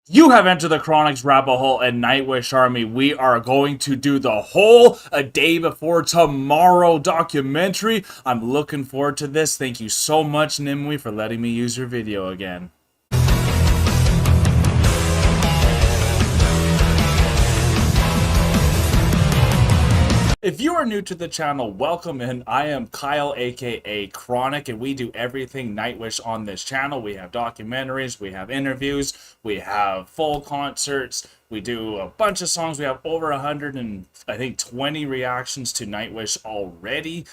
You have entered the Chronic's Rabbit Hole and Nightwish Army. We are going to do the whole A Day Before Tomorrow documentary. I'm looking forward to this. Thank you so much, Nimue, for letting me use your video again. If you are new to the channel, welcome in. I am Kyle, aka Chronic, and we do everything Nightwish on this channel. We have documentaries, we have interviews, we have full concerts, we do a bunch of songs. We have over 120 reactions to Nightwish already.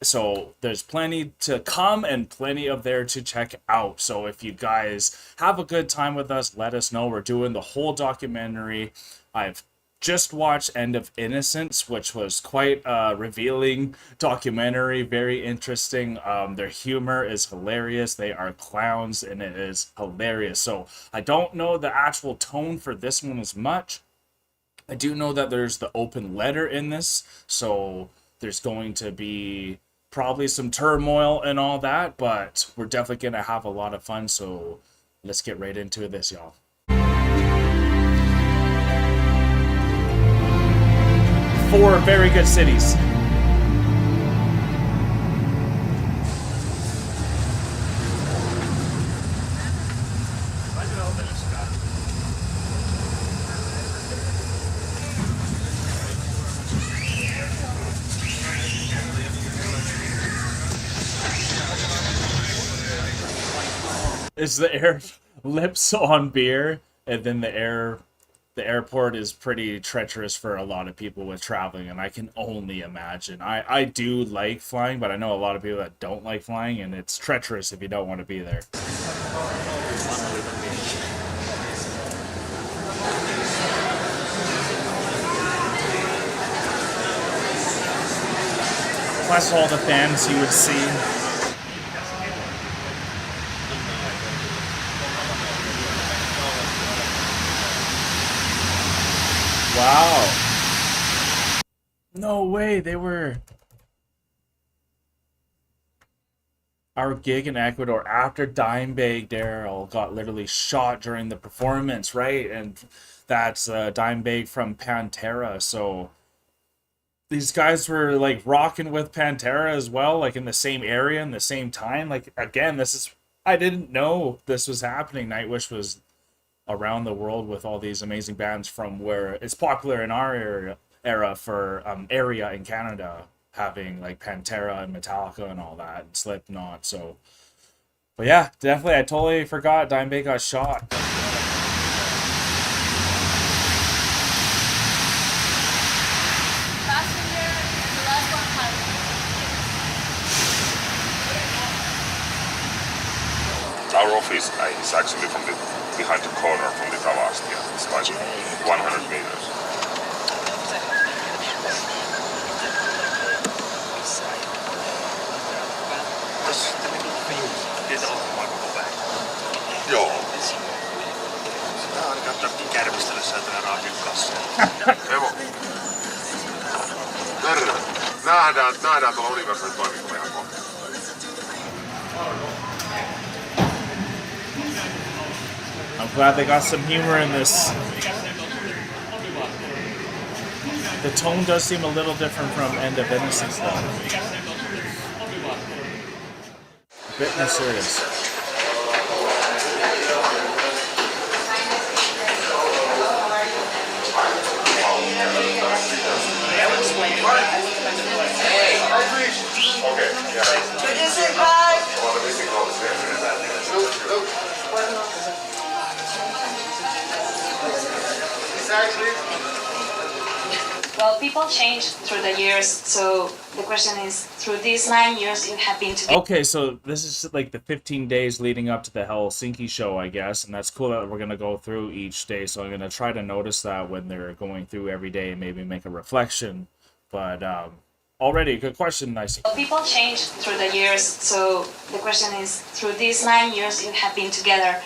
So there's plenty to come and plenty of there to check out. So if you guys have a good time with us, let us know. We're doing the whole documentary. I've just watched End of Innocence, which was quite a revealing documentary, very interesting. Their humor is hilarious. They are clowns and it is hilarious. So I don't know the actual tone for this one as much. I do know that there's the open letter in this, so there's going to be probably some turmoil and all that, but we're definitely going to have a lot of fun. So let's get right into this, y'all. Four very good cities. Is the air lips on beer, and then the airport is pretty treacherous for a lot of people with traveling, and I can only imagine. I do like flying, but I know a lot of people that don't like flying, and it's treacherous if you don't want to be there. Plus all the fans you would see. Wow. No way, they were... Our gig in Ecuador after Dimebag Daryl got literally shot during the performance, right? And that's Dimebag from Pantera, so... These guys were like rocking with Pantera as well, like in the same area in the same time. Like, again, this is... I didn't know this was happening. Nightwish was around the world with all these amazing bands from where it's popular in our era for area in Canada, having like Pantera and Metallica and all that, and Slipknot. So, but yeah, definitely, I totally forgot Dimebag got shot. Our office is actually from the behind the corner from the Tavastia. It's like 100 meters. Joo. Ainakaan tarvittiin kärmistellä sieltä raakin kanssa. Evo. Terve. Nähdään tuolla Universalin toimistolla ihan kohta. I'm glad they got some humor in this. The tone does seem a little different from End of Innocence, though. A bit more serious. Okay, Well, people change through the years, so the question is, through these 9 years you have been together. Okay, so this is like the 15 days leading up to the Helsinki show, I guess, and that's cool that we're going to go through each day, so I'm going to try to notice that when they're going through every day and maybe make a reflection, but already, good question, nice. Well, people change through the years, so the question is, through these 9 years you have been together,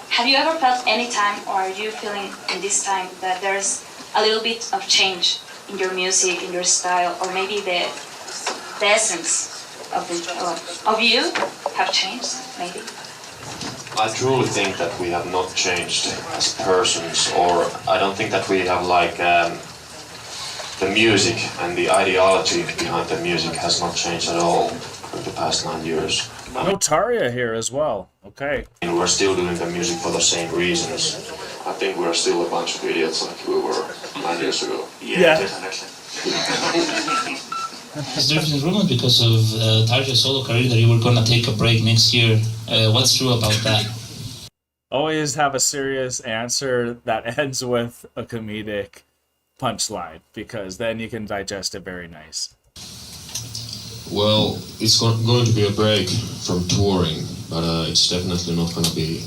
have you ever felt any time, or are you feeling in this time, that there's a little bit of change in your music, in your style, or maybe the essence of you have changed, maybe? I truly think that we have not changed as persons, or I don't think that we have like the music and the ideology behind the music has not changed at all in the past 9 years. Notaria here as well. Okay. And we're still doing the music for the same reasons. I think we're still a bunch of idiots like we were 9 years ago. Yeah. Definitely. There's been rumors because of Tarja's solo career that you were gonna take a break next year. What's true about that? Always have a serious answer that ends with a comedic punchline, because then you can digest it very nice. Well, it's going to be a break from touring, but it's definitely not going to be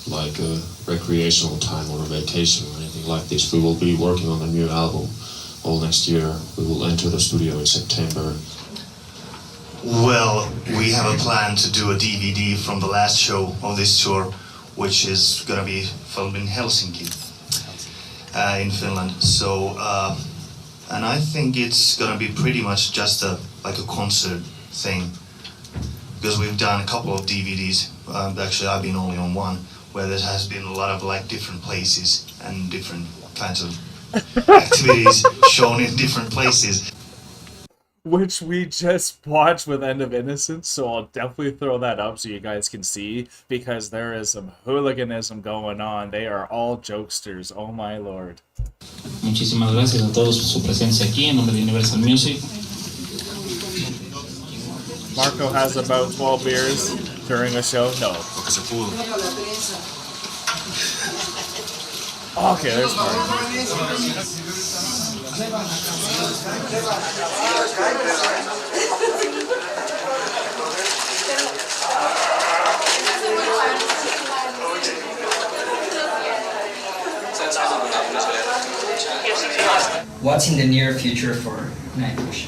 like a recreational time or a vacation or anything like this. We will be working on a new album all next year. We will enter the studio in September. Well, we have a plan to do a DVD from the last show of this tour, which is going to be filmed in Helsinki, in Finland. So, and I think it's going to be pretty much just like a concert thing, because we've done a couple of DVDs. Actually, I've been only on one, where there has been a lot of like different places and different kinds of activities shown in different places. Which we just watched with End of Innocence, so I'll definitely throw that up so you guys can see, because there is some hooliganism going on. They are all jokesters, oh my lord. Muchísimas gracias a todos por su presencia aquí en nombre de Universal Music. Marco has about 12 beers during a show? No. Okay, there's Marco. What's in the near future for Nightwish?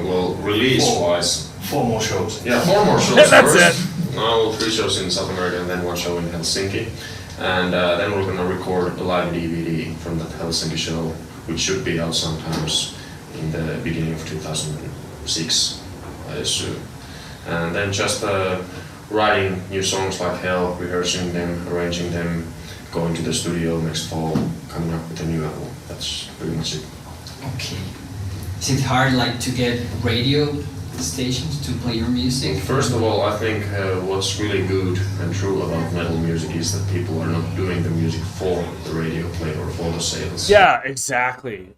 Well, release-wise... 4 more shows. Yeah, 4 more shows That's first. it. Now 3 shows in South America and then 1 show in Helsinki. And then we're gonna record a live DVD from that Helsinki show, which should be out sometimes in the beginning of 2006, I assume. And then just writing new songs like hell, rehearsing them, arranging them, going to the studio next fall, coming up with a new album. That's pretty much it. Okay. Is it hard like to get radio stations to play your music? Well, first of all, I think what's really good and true about metal music is that people are not doing the music for the radio play or for the sales. Yeah, exactly.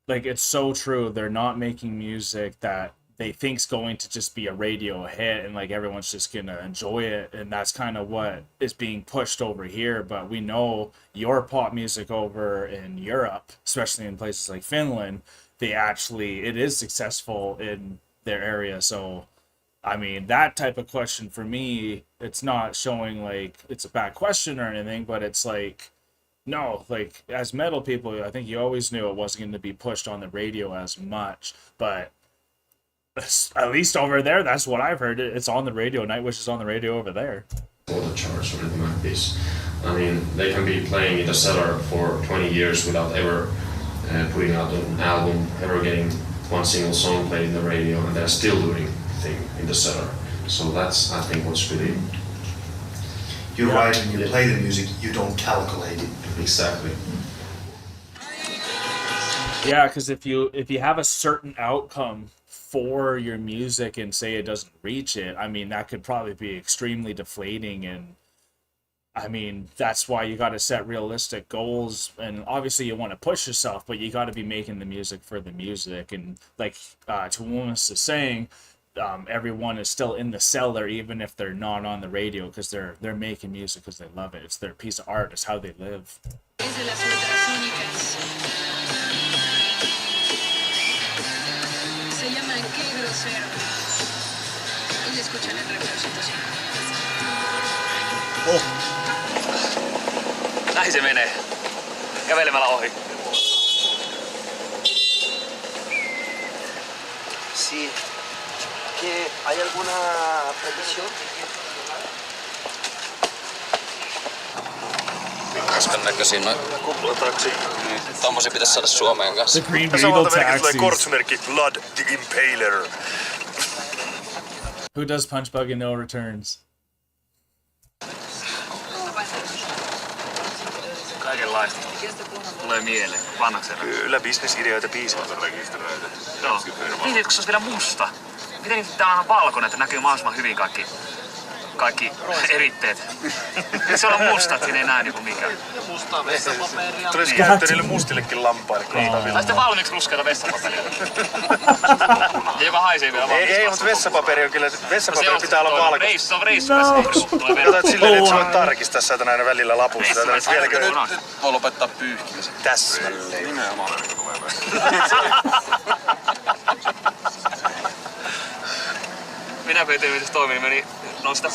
Like, it's so true. They're not making music that they think's going to just be a radio hit and like everyone's just gonna enjoy it, and that's kind of what is being pushed over here. But we know your pop music over in Europe, especially in places like Finland, it is successful in their area. So I mean, that type of question for me, it's not showing like it's a bad question or anything, but it's like, no, like as metal people, I think you always knew it wasn't going to be pushed on the radio as much, but at least over there, that's what I've heard. It's on the radio. Nightwish is on the radio over there. For the charts or anything like this. I mean, they can be playing in the cellar for 20 years without ever putting out an album, ever getting one single song played in the radio, and they're still doing the thing in the cellar. So that's, I think, what's really... You're right, when you play the music, you don't calculate it. Exactly. Yeah, because if you have a certain outcome for your music and say it doesn't reach it, I mean, that could probably be extremely deflating. And I mean, that's why you got to set realistic goals, and obviously you want to push yourself, but you got to be making the music for the music. And like Tuomas is saying, everyone is still in the cellar even if they're not on the radio, because they're making music because they love it. It's their piece of art. It's how they live. Oh. Näin se menee. Kävelemällä ohi. Sí. ¿Hay alguna petición? Kaskan näköisiä noin. Kuplataksi. Tommosia pitäisi saada Suomeen kanssa. The Green Beetle taxis. kortsmerkki Blood the Impaler. Who does punch bug and no returns? Kaikenlaista tulee mieleen vanhaksena. Kyllä bisnesideoita piisaa. Joo. Miten kun se olisi vielä musta? Miten nyt täällä on valkoinen, että näkyy mahdollisimman hyvin kaikki eritteet? Se on musta, että siinä ei näe niinku mikään. Mustaa vessapaperia. Tulisi käyttää niille mustillekin lampaille. Tai sitten valmiiksi ruskeata vessapaperia. Ja joka haisee vielä valmiiksi. Ei, mutta vessapaperi on kyllä, vessapaperi pitää olla valkoinen. Se on reissuvessapaperi. Otat silleen, että sä voit tarkistaa sieltä näin välillä lapusta. Nyt voi lopettaa pyyhkimisen. Täsmälleen. Nimenomaan tulee Minä kun eteen toimin, niin noista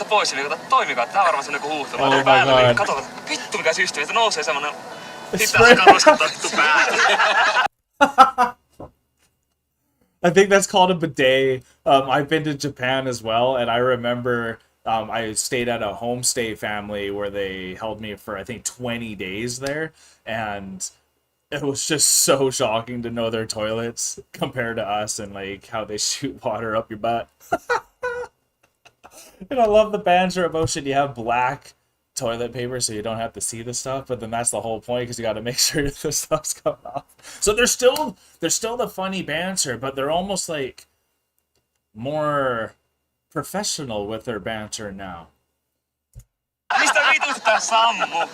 pois, niin toimikaa. Tää on varmaan semmonen kuin huuhtelu. Oh my päälle, God. niin kato, vittu mikä systeemi, että nousee semmonen. Sitten se karuskattaa vittu päälle. I think that's called a bidet. I've been to Japan as well, and I remember I stayed at a homestay family where they held me for I think 20 days there, and it was just so shocking to know their toilets compared to us and like how they shoot water up your butt. And I love the banter emotion. You have black toilet paper so you don't have to see the stuff, but then that's the whole point because you got to make sure the stuff's coming off. So there's still the funny banter, but they're almost like more professional with their banter now. Mistä vitusta tää sammu?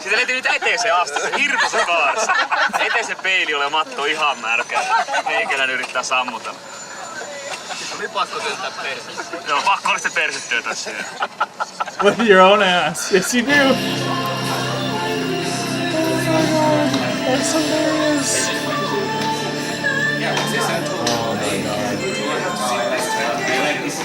Siitä löytyy nyt eteeseen asti, se hirmuisen kaarsa. Eteisen peili ole matto ihan märkä. Meikäläinen yrittää sammuta. Sitten oli pakko työntää persettä. Joo, pakko oli sitten perset työntää siihen. With your own ass. Yes, you do. That's hilarious.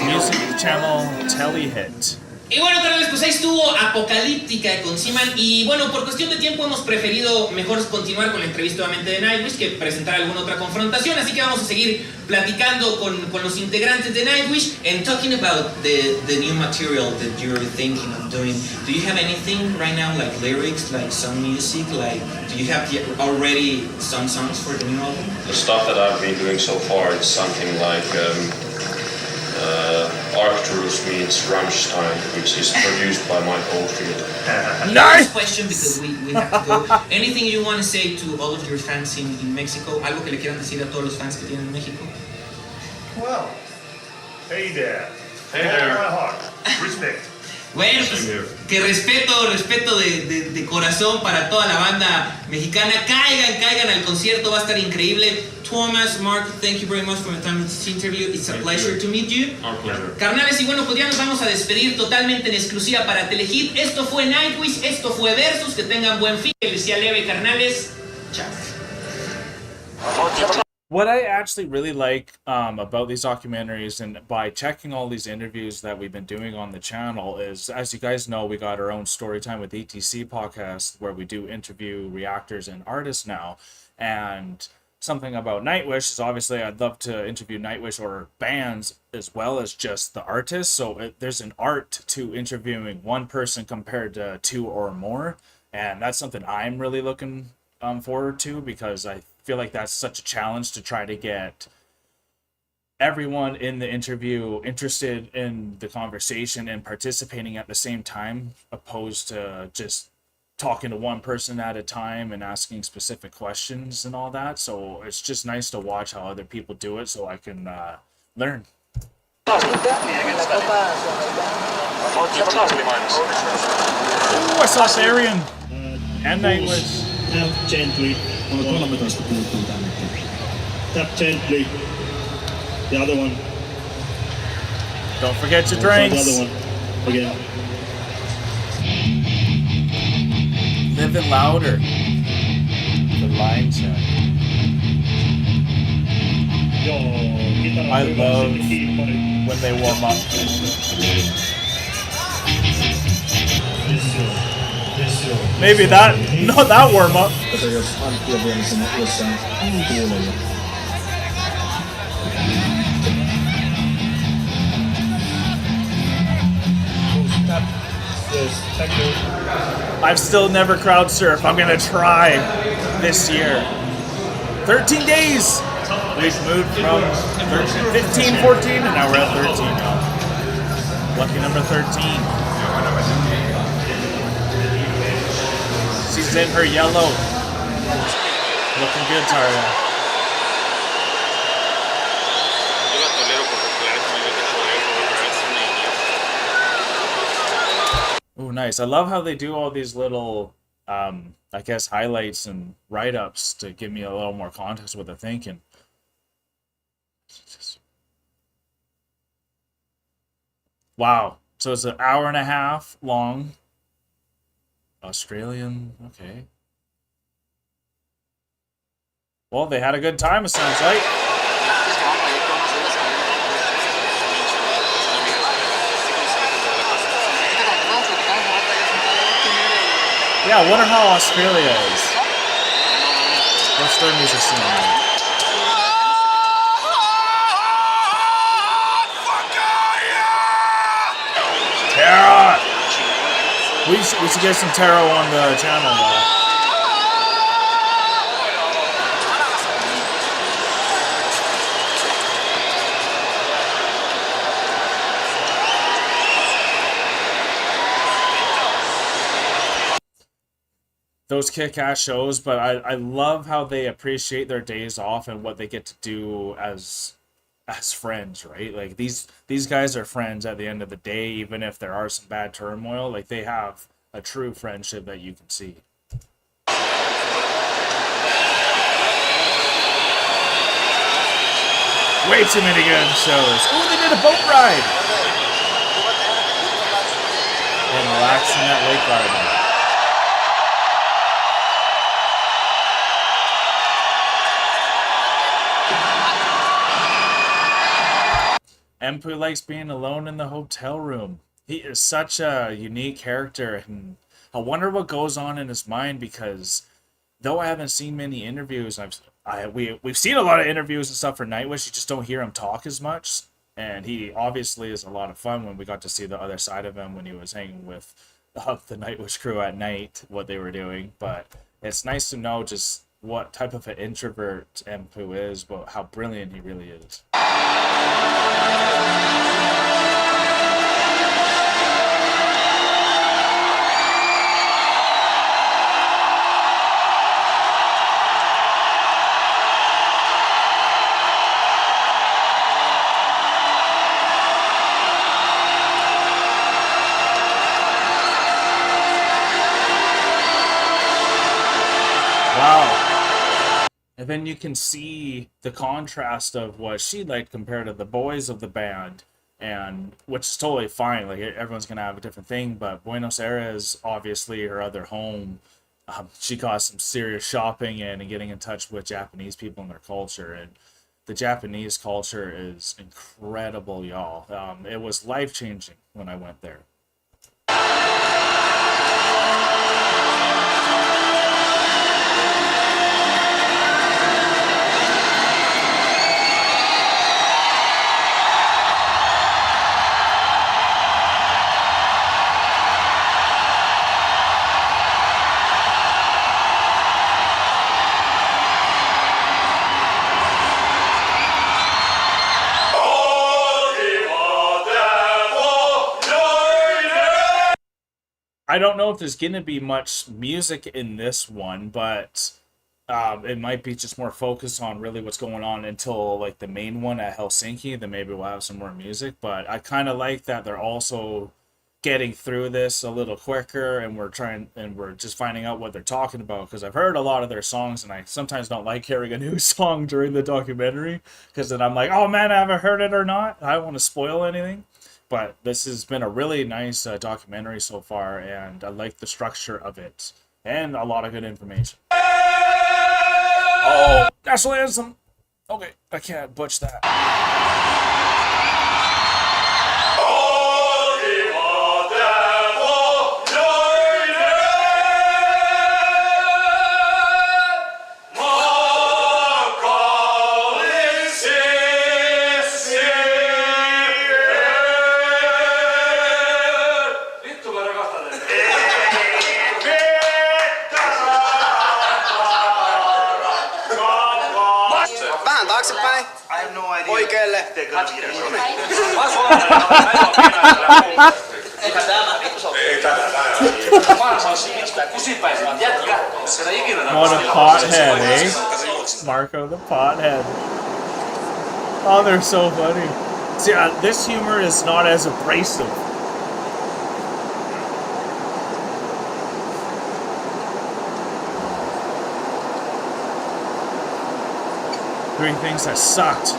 Music channel Telehit. Y bueno, carnales, pues ahí estuvo Apocalíptica con Seaman. Y bueno, por cuestión de tiempo hemos preferido mejor continuar con la entrevista obviamente de Nightwish que presentar alguna otra confrontación. Así que vamos a seguir platicando con los integrantes de Nightwish. And talking about the new material that you're thinking of doing, do you have anything right now, like lyrics, like some music? Like, do you have already some songs for the new album? The stuff that I've been doing so far is something like Arcturus meets Rammstein, which is produced by Mike Oldfield. Nice question because we have to go. Anything you want to say to all of your fans in Mexico? Algo que le quieran decir a todos los fans que tienen en México? Well, hey there. Hey there. My heart. Respect. Bueno, pues, que respeto de corazón para toda la banda mexicana. Caigan al concierto, va a estar increíble. Thomas, Mark, thank you very much for your time in this interview. It's a pleasure to meet you. Our pleasure. Carnales, y bueno, pues ya nos vamos a despedir totalmente en exclusiva para Telehit. Esto fue Nightwish, esto fue Versus. Que tengan buen fin, que les sea leve, carnales. Chao. What I actually really like about these documentaries and by checking all these interviews that we've been doing on the channel is, as you guys know, we got our own Storytime with ETC podcast where we do interview reactors and artists now. And something about Nightwish is obviously I'd love to interview Nightwish or bands as well as just the artists. So there's an art to interviewing one person compared to two or more. And that's something I'm really looking forward to because I feel like that's such a challenge to try to get everyone in the interview interested in the conversation and participating at the same time, opposed to just talking to one person at a time and asking specific questions and all that. So it's just nice to watch how other people do it so I can learn. Ooh, I saw Sarian and Nightwish. Tap gently. On 13 puuttuu tänne. Tap gently. The other one. Don't forget your drinks. The other one. Again. Living louder. The line check. I love when they warm up. Maybe not that warm up. I've still never crowd surfed. I'm gonna try this year. 13 days. We've moved from 15, 14, and now we're at 13 now. Lucky number 13. She's in her yellow. Looking good, Tarja. Oh, nice. I love how they do all these little, I guess, highlights and write-ups to give me a little more context of what they're thinking. Wow. So it's an hour and a half long. Australian, okay. Well, they had a good time, it sounds like. Yeah, I wonder how Australia is. What's their music scene like? Tara! We should get some Taro on the channel, though. Those kick-ass shows, but I love how they appreciate their days off and what they get to do as friends, right? Like these guys are friends at the end of the day, even if there are some bad turmoil. Like they have a true friendship that you can see. Way too many good shows. Oh, they did a boat ride and relaxing at Lake Garden. Empu likes being alone in the hotel room. He is such a unique character, and I wonder what goes on in his mind, because though I haven't seen many interviews, we've seen a lot of interviews and stuff for Nightwish, you just don't hear him talk as much, and he obviously is a lot of fun when we got to see the other side of him when he was hanging with the Nightwish crew at night, what they were doing. But it's nice to know just what type of an introvert Empu is, but how brilliant he really is. Wow. And then you can see the contrast of what she liked compared to the boys of the band, and which is totally fine. Like everyone's gonna have a different thing, but Buenos Aires, obviously her other home. She got some serious shopping in and getting in touch with Japanese people and their culture, and the Japanese culture is incredible, y'all. It was life-changing when I went there. I don't know if there's going to be much music in this one, but it might be just more focused on really what's going on until like the main one at Helsinki. Then maybe we'll have some more music. But I kind of like that they're also getting through this a little quicker, and we're just finding out what they're talking about, because I've heard a lot of their songs, and I sometimes don't like hearing a new song during the documentary, because then I'm like, oh man, I haven't heard it or not. I don't want to spoil anything. But this has been a really nice documentary so far, and I like the structure of it, and a lot of good information. Oh, national anthem. Okay, I can't butch that. Oikeelle. What a pothead, eh? Marco the pothead. Oh, they're so funny. See, this humor is not as abrasive. Three things that sucked.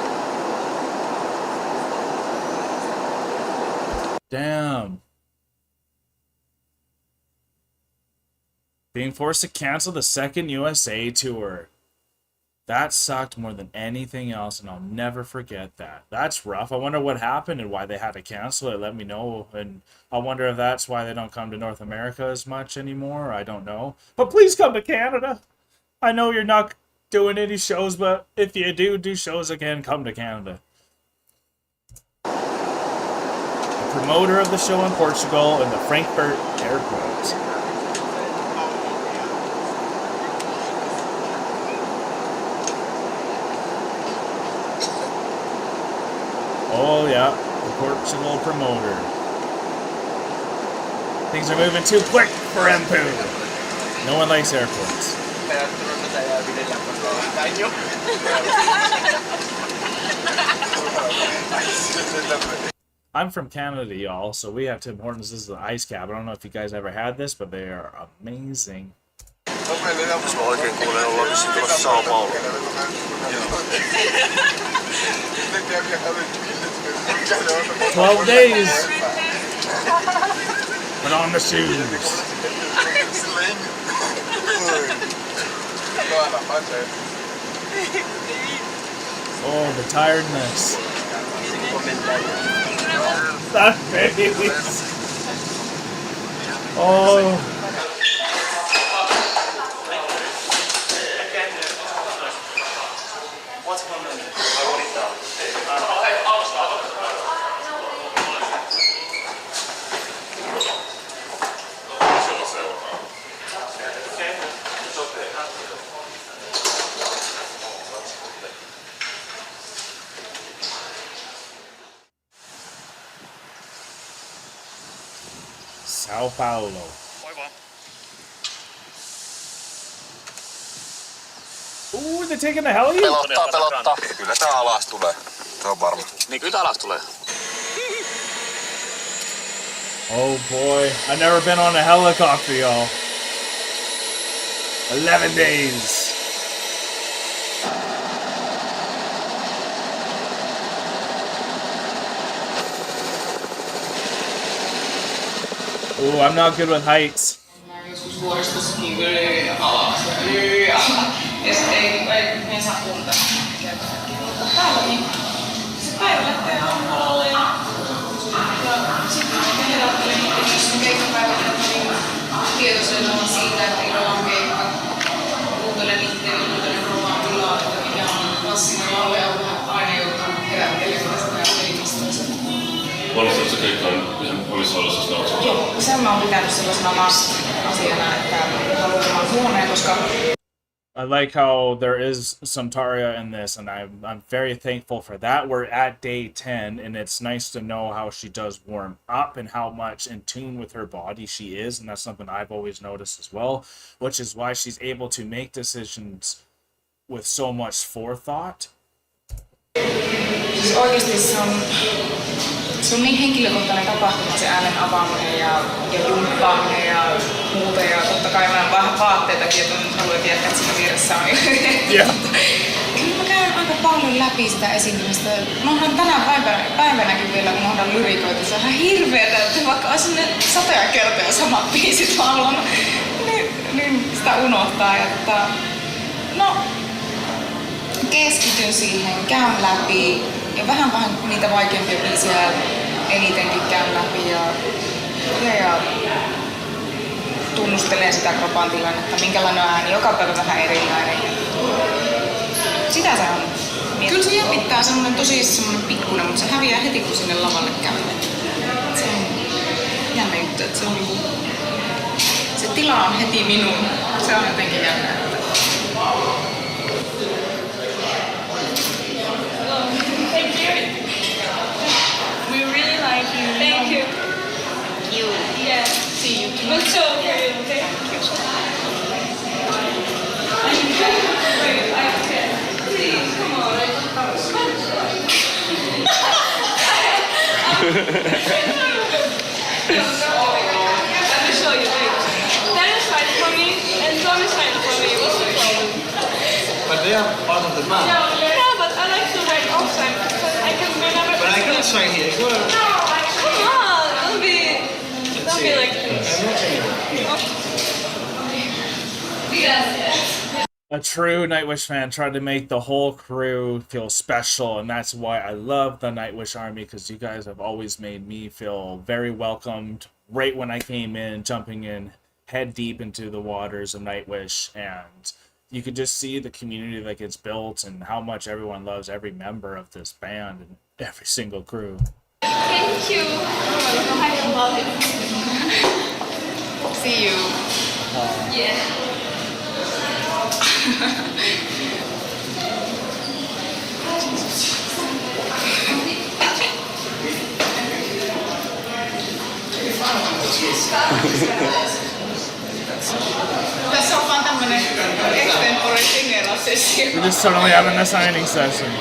Damn. Being forced to cancel the second USA tour. That sucked more than anything else, and I'll never forget that. That's rough. I wonder what happened and why they had to cancel it. Let me know. And I wonder if that's why they don't come to North America as much anymore. I don't know. But please come to Canada. I know you're not doing any shows, but if you do shows again, come to Canada. The promoter of the show in Portugal and the Frankfurt airport. Oh yeah, the Portugal promoter. Things are moving too quick for Empu. No one likes airports. I'm from Canada, y'all, so we have Tim Hortons. This is the ice cap. I don't know if you guys ever had this, but they are amazing. 12 days. Put on the shoes. Oh, the tiredness. That face. Oh. Sao Paulo. Ooh, they're taking the heli? Pelottaa. Kyllä tää alas tulee. Se on varma. Niin kyllä alas tulee. Oh boy, I've never been on a helicopter, y'all. 11 days. Ooh, I'm not good with heights. Vuoristossakin yli alas ja sit ei saa unta. Mutta täällä niin se päivä lähtee aamulla ja sitten kun herättelin, jos on keikkapäivä, niin tietoisena siitä, että illalla on keikka. Kuuntelen itseäni, kuuntelen ruoan tilaa, että mikä on klassinen laulu ja vähän aina joutuu herättelemään tästä pelimistä. Olisiko se keikka ihan omissa oloissa? Joo, sen mä oon pitänyt sellaisena must-asiana, että haluan huoneen, koska I like how there is some Tarja in this, and I'm very thankful for that. We're at day 10, and it's nice to know how she does warm up and how much in tune with her body she is, and that's something I've always noticed as well, which is why she's able to make decisions with so much forethought. Siis oikeasti se on niin henkilökohtainen tapahtuma, se äänen avaaminen ja jumppaaminen ja muuta. Ja totta kai mä vähän vaatteitakin, että haluan tietää, että siinä vieressä on. Yeah. Kyllä mä käyn aika paljon läpi sitä esiintymistä. Mä oon tänä päivänäkin vielä unohdan lyrikoita. Se on ihan hirveetä, että vaikka olisi ne 100 kertaa samat biisit laulanut, niin sitä unohtaa. Että, no, keskityn siihen, käyn läpi ja vähän niitä vaikeampia biisejä enitenkin käyn läpi ja tunnustelen sitä kropan tilannetta, minkälainen on ääni, joka päivä vähän erilainen. Sitä se on. Kyllä se jännittää semmoinen pikkuinen, mutta se häviää heti kun sinne lavalle käy. Se on jännä juttu, että se tila on heti minun. Se on jotenkin jännä. Thank you. Please, come on. Let me show you. That is fine for me, and Tom is fine for me. What's the problem? But they are part of the band. Yeah, but I like to write outside because I can remember. But I cannot try here. No, come on, don't be like this. A true Nightwish fan tried to make the whole crew feel special, and that's why I love the Nightwish Army, because you guys have always made me feel very welcomed right when I came in, jumping in head deep into the waters of Nightwish, and you could just see the community that gets built and how much everyone loves every member of this band and every single crew. Thank you. I love it. See you. Yeah. Tässä on vaan tämmönen extempore signail-sessio. We're just totally having a signing session.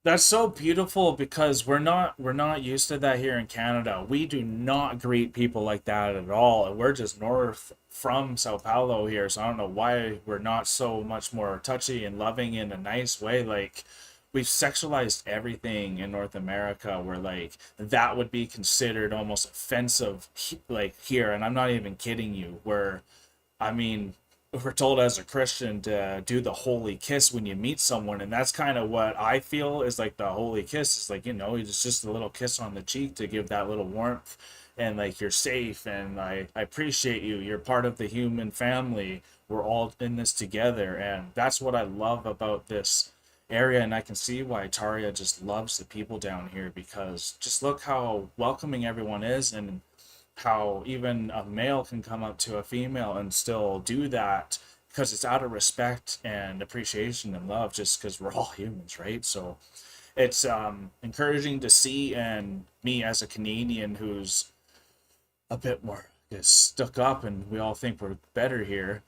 That's so beautiful because we're not used to that here in Canada. We do not greet people like that at all. And we're just north from Sao Paulo here, so I don't know why we're not so much more touchy and loving in a nice way. Like, we've sexualized everything in North America where like that would be considered almost offensive like here, and I'm not even kidding you, where I mean we're told as a Christian to do the holy kiss when you meet someone, and that's kind of what I feel is like the holy kiss. Is like, you know, it's just a little kiss on the cheek to give that little warmth, and like you're safe, and I appreciate you. You're part of the human family. We're all in this together, and that's what I love about this area, and I can see why Taria just loves the people down here, because just look how welcoming everyone is, and how even a male can come up to a female and still do that because it's out of respect and appreciation and love, just because we're all humans, right? So it's encouraging to see, and me as a Canadian who's a bit more stuck up and we all think we're better here,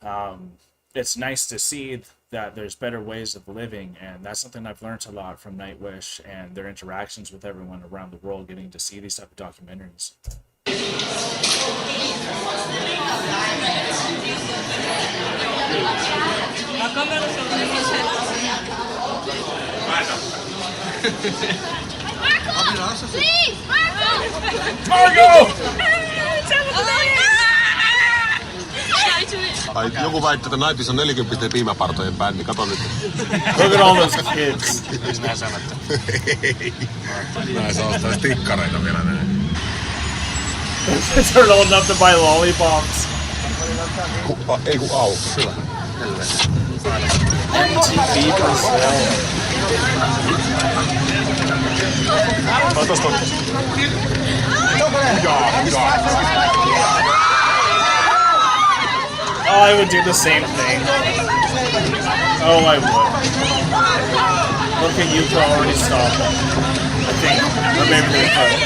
it's nice to see that there's better ways of living, and that's something I've learned a lot from Nightwish and their interactions with everyone around the world, getting to see these type of documentaries. Margo! Ai, joku väitti, että Nightwish on 40 piimäpartojen bändi. Kato nyt. Look at all those kids. Näissä ostais tikkareita vielä näin. They're old enough to buy lollipops. Ei kun au. Hyvä. MTV Brazil. Oh, I would do the same thing. Oh, I would. Look at you already stopped. I think. Or maybe they kept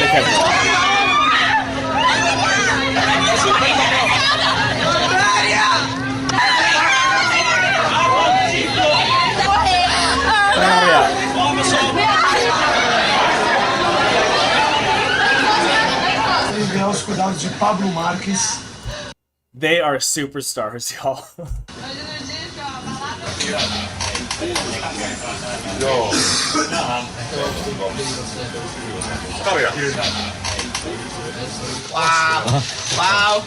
They are superstars, y'all. Joo. Tarja. Wow. Wow.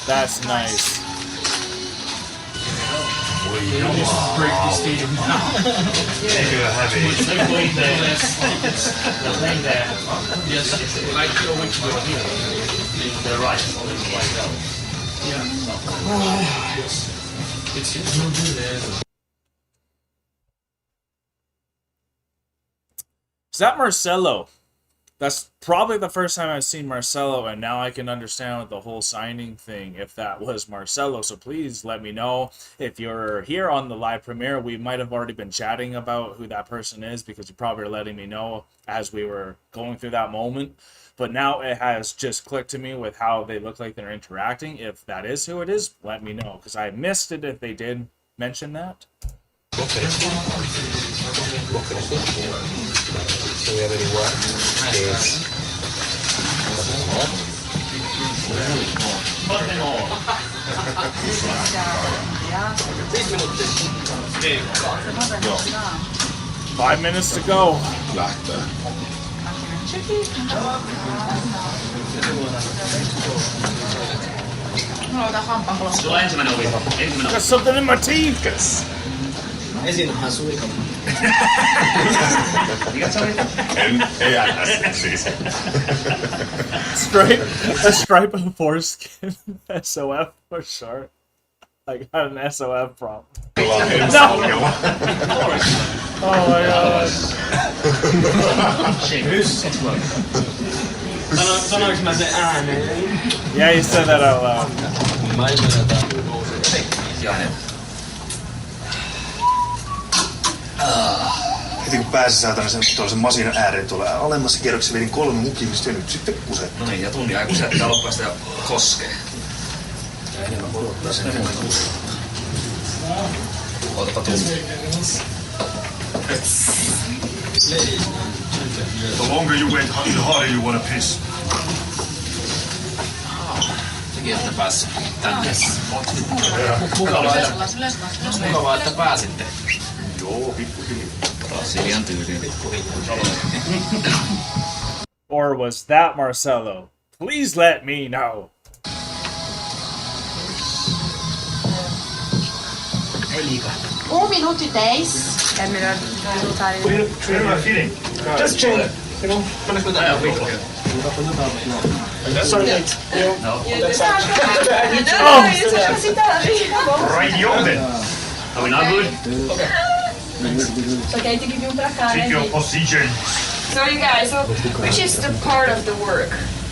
That's nice. Just break the stadium now. The thing there. Yes, like which way here? The right. Yeah. It's Is that Marcelo? That's probably the first time I've seen Marcelo, and now I can understand the whole signing thing if that was Marcelo. So please let me know if you're here on the live premiere. We might have already been chatting about who that person is because you probably are letting me know as we were going through that moment. But now it has just clicked to me with how they look like they're interacting. If that is who it is, let me know because I missed it if they did mention that. So we already worked is Five minutes to go. Got something in my teeth. Ensinhän suikama. A stripe of foreskin. SOF for short. I got an SOF problem. No! Oh my god. Sanoinko mä sen ääneen? Yeah, you said that out loud. Mä en mennä Heti kun pääsi saatana sen masinan ääreen tuolla alemmassa kierroksessa vedin 3 mukimista ja nyt sitten kuset. No niin, ja tunnin ajan kuset pitää loppuista ja koskee. Ja enemmän odottaa sen enemmän kuset. Ootapa tunti. The longer you wait, the harder you wanna piss. Sekin, että pääs tänne. Mukavaa, että pääsitte. Joo, pikkuhiljaa. Brasilian tyyliin. Or was that Marcelo? Please let me know. Un minuto e 10. Where am I feeling? Just chill. Sorry. No. Right on then. Are we not good? Okay, to give you Take your position. So you guys, which is the part of the work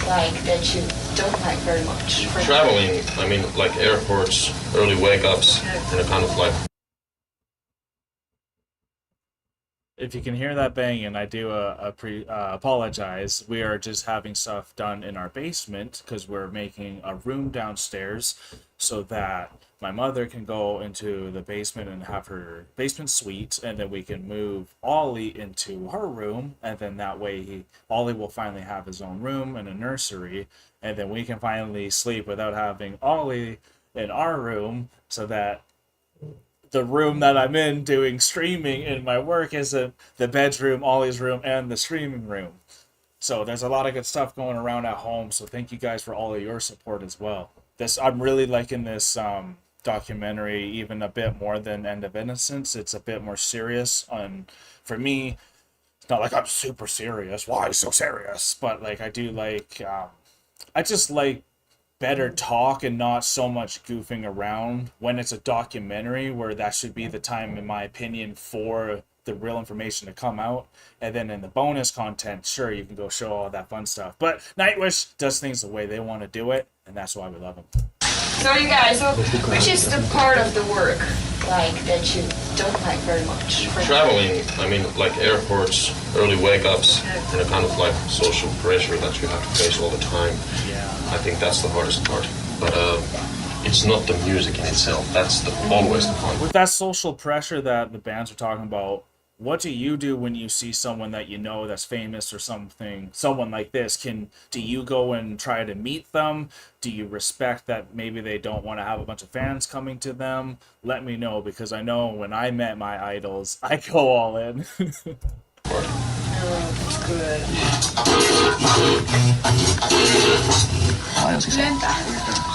like that you don't like very much? Traveling, I mean, like airports, early wake-ups, and a kind of like... If you can hear that banging, I do apologize. We are just having stuff done in our basement because we're making a room downstairs so that my mother can go into the basement and have her basement suite, and then we can move Ollie into her room, and then that way Ollie will finally have his own room and a nursery, and then we can finally sleep without having Ollie in our room, so that the room that I'm in doing streaming in my work isn't the bedroom, Ollie's room, and the streaming room. So there's a lot of good stuff going around at home, so thank you guys for all of your support as well. I'm really liking this documentary even a bit more than End of Innocence. It's a bit more serious. For me, it's not like I'm super serious. Why so serious? But like I do like, I just like better talk and not so much goofing around when it's a documentary, where that should be the time, in my opinion, for the real information to come out. And then in the bonus content, sure, you can go show all that fun stuff. But Nightwish does things the way they want to do it, and that's why we love them. So you guys, which is the part of the work like that you don't like very much? Traveling, I mean, like airports, early wake-ups, and a kind of like social pressure that you have to face all the time. Yeah. I think that's the hardest part. But it's not the music in itself. That's always the fun. With that social pressure that the bands are talking about, what do you do when you see someone that you know that's famous or something, someone like this? Do you go and try to meet them? Do you respect that maybe they don't want to have a bunch of fans coming to them? Let me know, because I know when I met my idols, I go all in.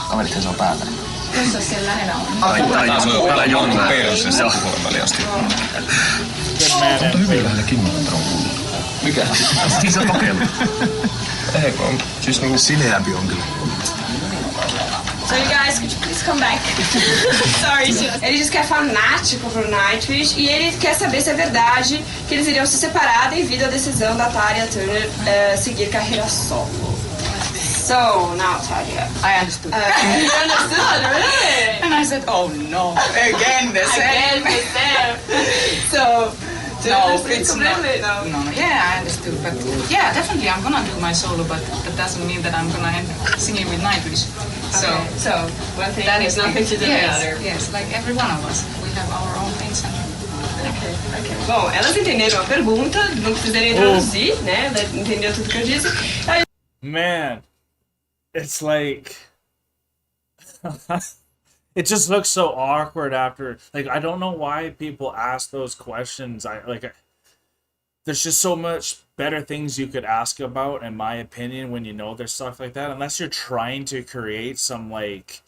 Kaverithan se on päällä. Jos siellä lähellä on. Tai jonkun perse, se on puolella asti. Mutta hyvin lähellä kimmotetta on kuullut. Mikä? Siis on kokeillut. Eikö on? Siis niinku sileämpi on kyllä. So you guys, could you please come back? Sorry. Ele diz que é fanático pro Nightwish e ele quer saber se é verdade que eles iriam se separar devido à decisão da Tarja Turner seguir carreira solo. So, now Tarja. I understood. You understood, really? And I said, oh no, again the same. So, no, it's completely not. No, yeah, I understood. But yeah, definitely I'm gonna do my solo, but that doesn't mean that I'm gonna end up singing with Nightwish. So one thing that has nothing to do with the other. Yes, like every one of us. We have our own things. Okay. Bom, elas entenderam a pergunta, não precisei introduzir, né? Ela entendeu tudo que eu disse. Man, it's like... It just looks so awkward after, like, I don't know why people ask those questions. There's just so much better things you could ask about, in my opinion, when you know there's stuff like that, unless you're trying to create some, like,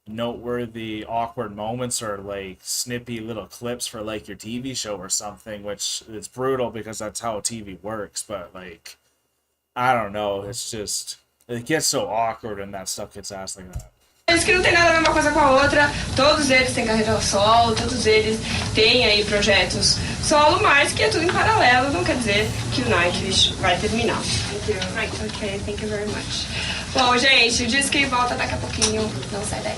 noteworthy awkward moments or, like, snippy little clips for, like, your TV show or something, which is brutal because that's how TV works, but, like, I don't know, it's just, it gets so awkward when that stuff gets asked like that. Isso que não tem nada a ver uma coisa com a outra, todos eles têm carreira solo, todos eles têm aí projetos solo, mas que é tudo em paralelo, não quer dizer que o Nightwish vai terminar. Thank you. Right, okay, thank you very much. Bom, gente, o disco volta daqui a pouquinho, não sai daí.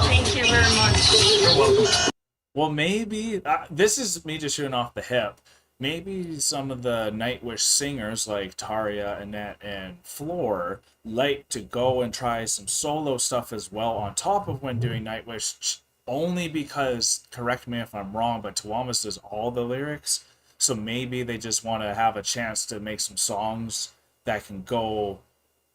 Thank you very much. You're welcome. Well, maybe, this is me just shooting off the hip. Maybe some of the Nightwish singers like Tarja, Annette, and Floor like to go and try some solo stuff as well on top of when doing Nightwish, only because, correct me if I'm wrong, but Tuomas does all the lyrics, so maybe they just want to have a chance to make some songs that can go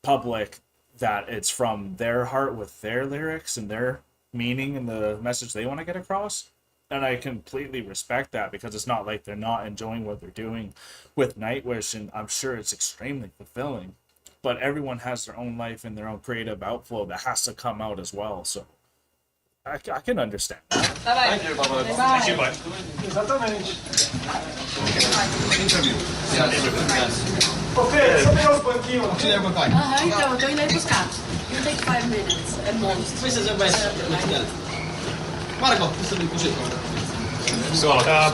public, that it's from their heart with their lyrics and their meaning and the message they want to get across. And I completely respect that, because it's not like they're not enjoying what they're doing with Nightwish, and I'm sure it's extremely fulfilling. But everyone has their own life and their own creative outflow that has to come out as well, so I can understand that. Bye-bye. Thank you, bye-bye. Thank you, bye. Então, eu tô indo aí buscar. You take 5 minutes at most. Marko, missä oli kysyt? Se alkaa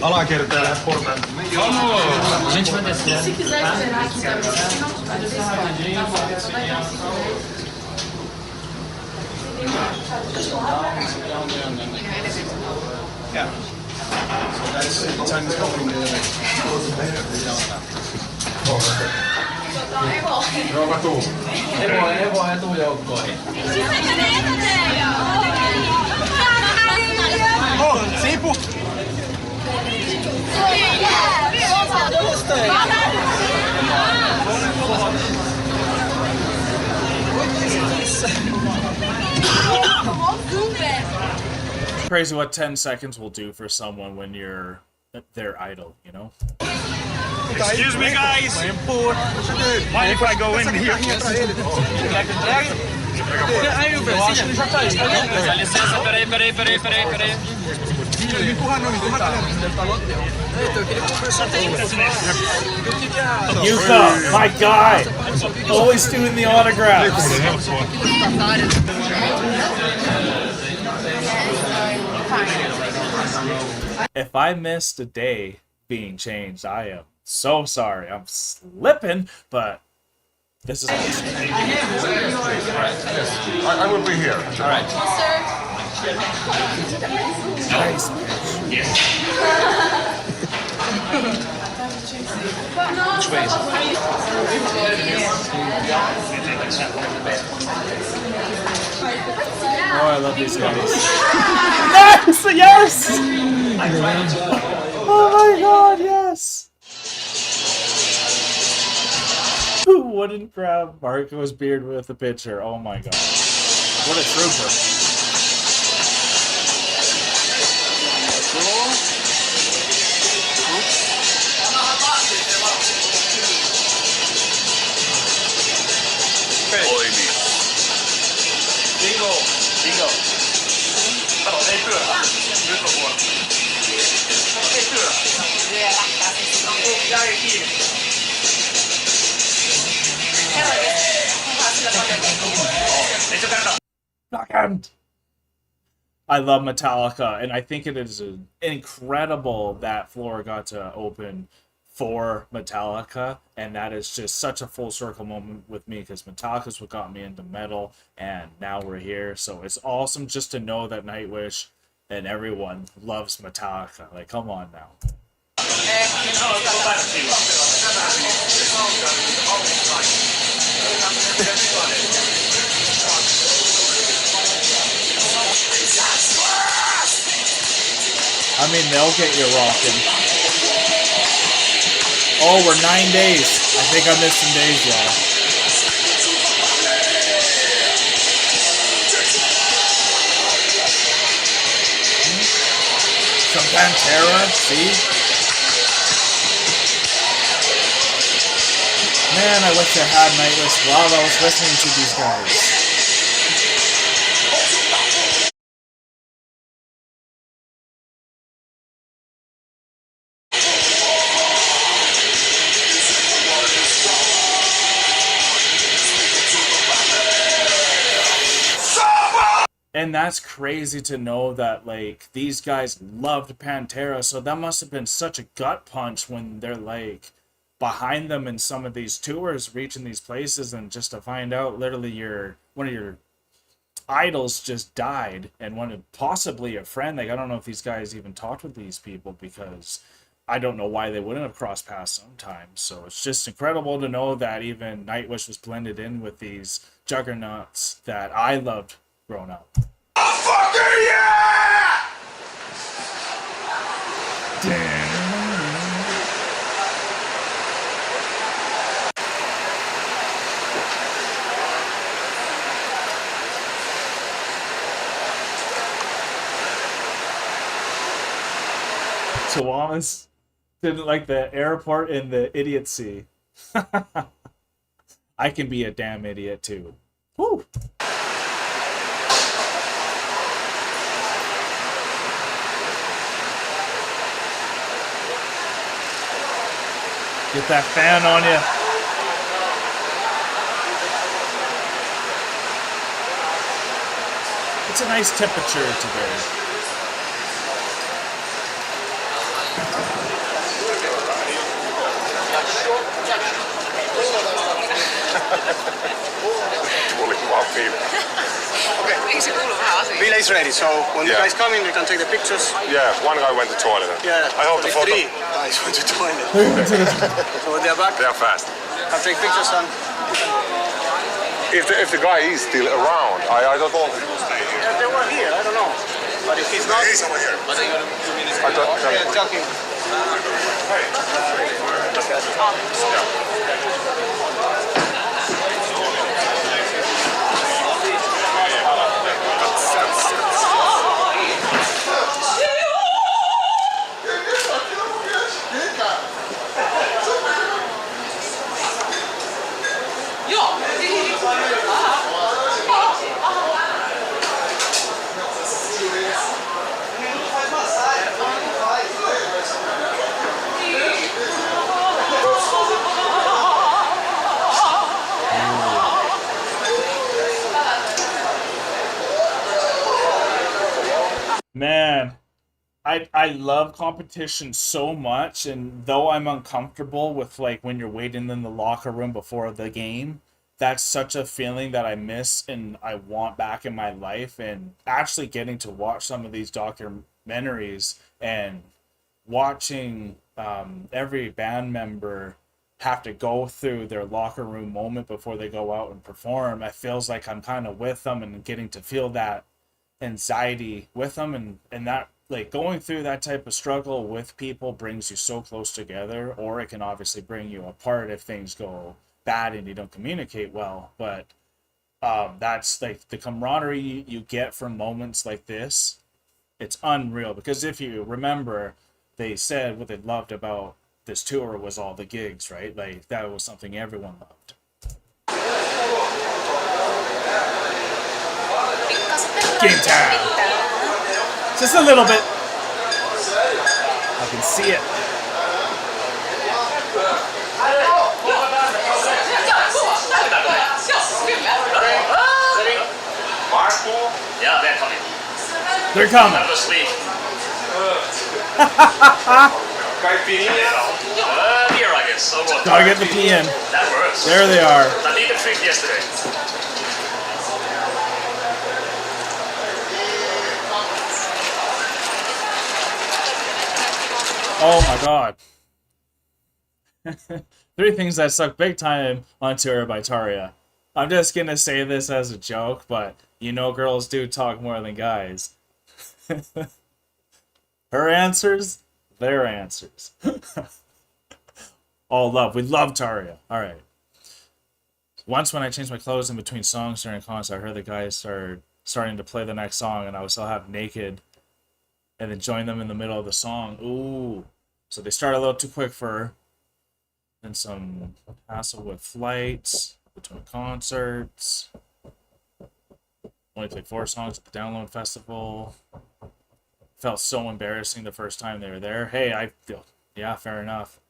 alakertaa ja portaan. Se quiser esperar aqui também, Yeah. So that's Chinese company. Rouva tuu. Evo etujoukkoihin. Oh, siipu! Crazy what 10 seconds will do for someone when you're their idol, you know? Excuse me, guys! Mind if I go in here? Yuka, my guy! Always doing the autographs! If I missed a day being changed, I am so sorry. I'm slipping, but this is awesome. I will be here. All right. Nice. Yes. Which way is Oh, I love these guys. Yes! Yes! Oh my god, yes! Who wouldn't grab Marco's beard with a picture? Oh my god. What a trooper. Toimii. Bingo! Bingo! Kato, ei pyörä. Nyt on vuoro. Ei pyörä. Jäi kiinni. Blackened. I love Metallica, and I think it is incredible that Flora got to open for Metallica, and that is just such a full circle moment with me because Metallica is what got me into metal, and now we're here. So it's awesome just to know that Nightwish and everyone loves Metallica. Like, come on now. I mean, they'll get you rocking. Oh, we're 9 days. I think I missed some days, y'all. Some Pantera, see? Man, I wish I had Nightwish while I was listening to these guys. And that's crazy to know that, like, these guys loved Pantera, so that must have been such a gut punch when they're, like, behind them in some of these tours, reaching these places, and just to find out literally one of your idols just died, and possibly a friend. Like, I don't know if these guys even talked with these people, because I don't know why they wouldn't have crossed paths sometimes. So it's just incredible to know that even Nightwish was blended in with these juggernauts that I loved growing up. Fucking yeah! Chihuahuas didn't like the airport and the idiocy. I can be a damn idiot too. Woo! Get that fan on you. It's a nice temperature today. Villa is ready, so when you guys come in, you can take the pictures. Yeah, one guy went to toilet. Yeah, I hope the photo. 3 guys went to toilet. So when they're back, They are fast. I'll take pictures and... If the guy is still around, I don't know. Yeah, they were here, I don't know. But if he's not... He's over here. I thought... Yeah, tell him. Man, I love competition so much, and though I'm uncomfortable with, like, when you're waiting in the locker room before the game, that's such a feeling that I miss and I want back in my life. And actually getting to watch some of these documentaries and watching every band member have to go through their locker room moment before they go out and perform, it feels like I'm kind of with them and getting to feel that anxiety with them, and that, like, going through that type of struggle with people brings you so close together, or it can obviously bring you apart if things go bad and you don't communicate well. But that's, like, the camaraderie you get from moments like this. It's unreal, because if you remember, they said what they loved about this tour was all the gigs, right? Like, that was something everyone loved. Game time! Just a little bit. I can see it. They're coming. Nervously. Here, I guess. So what? Gotta get the P in. That works. There they are. I did the trick yesterday. Oh my god. 3 things that suck big time on tour by Tarja. I'm just gonna say this as a joke, but you know girls do talk more than guys. Her answers, their answers. All love. We love Tarja. Alright. Once when I changed my clothes in between songs during a concert, I heard the guys starting to play the next song, and I was still half naked, and then joined them in the middle of the song. Ooh. So they started a little too quick for her. Then some hassle with flights between concerts. Only played 4 songs at the Download Festival. Felt so embarrassing the first time they were there. Hey, I feel, yeah, fair enough.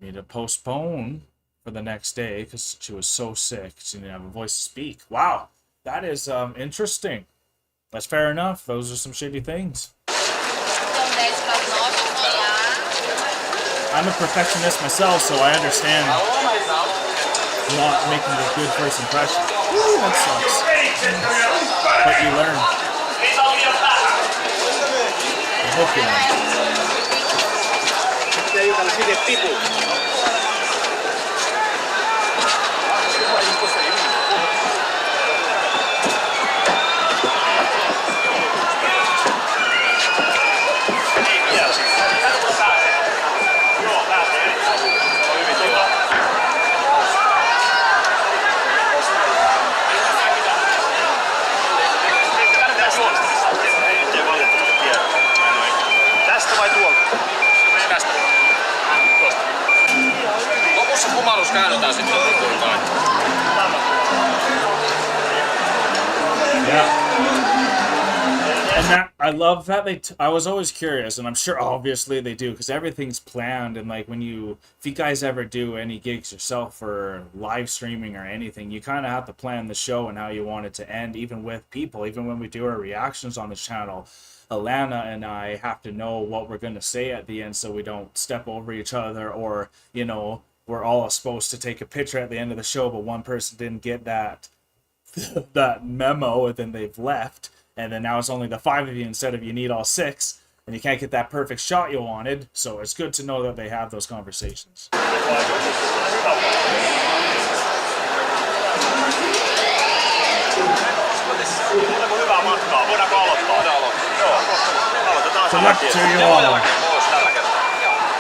Need to postpone for the next day because she was so sick. She didn't have a voice to speak. Wow, that is interesting. That's fair enough. Those are some shitty things. I'm a perfectionist myself, so I understand not making a good first impression. Woo, that sucks. But you learn. I hope you learn. There you can see the people. Tästä vai tuolta? Tästä. Tuosta. Lopussa kumarus käännetään sitten kuinkaan. Yeah. And that, I love that I was always curious, and I'm sure obviously they do, because everything's planned, and like if you guys ever do any gigs yourself or live streaming or anything, you kind of have to plan the show and how you want it to end, even with people, even when we do our reactions on the channel. Alanna and I have to know what we're going to say at the end so we don't step over each other, or, you know, we're all supposed to take a picture at the end of the show, but one person didn't get that memo, and then they've left, and then now it's only the 5 of you instead of you need all 6, and you can't get that perfect shot you wanted, so it's good to know that they have those conversations. Hyvää matkaa. Voidaanko aloittaa? Voidaan aloittaa. Joo. Aloitetaan saman tien. Pois tällä kertaa.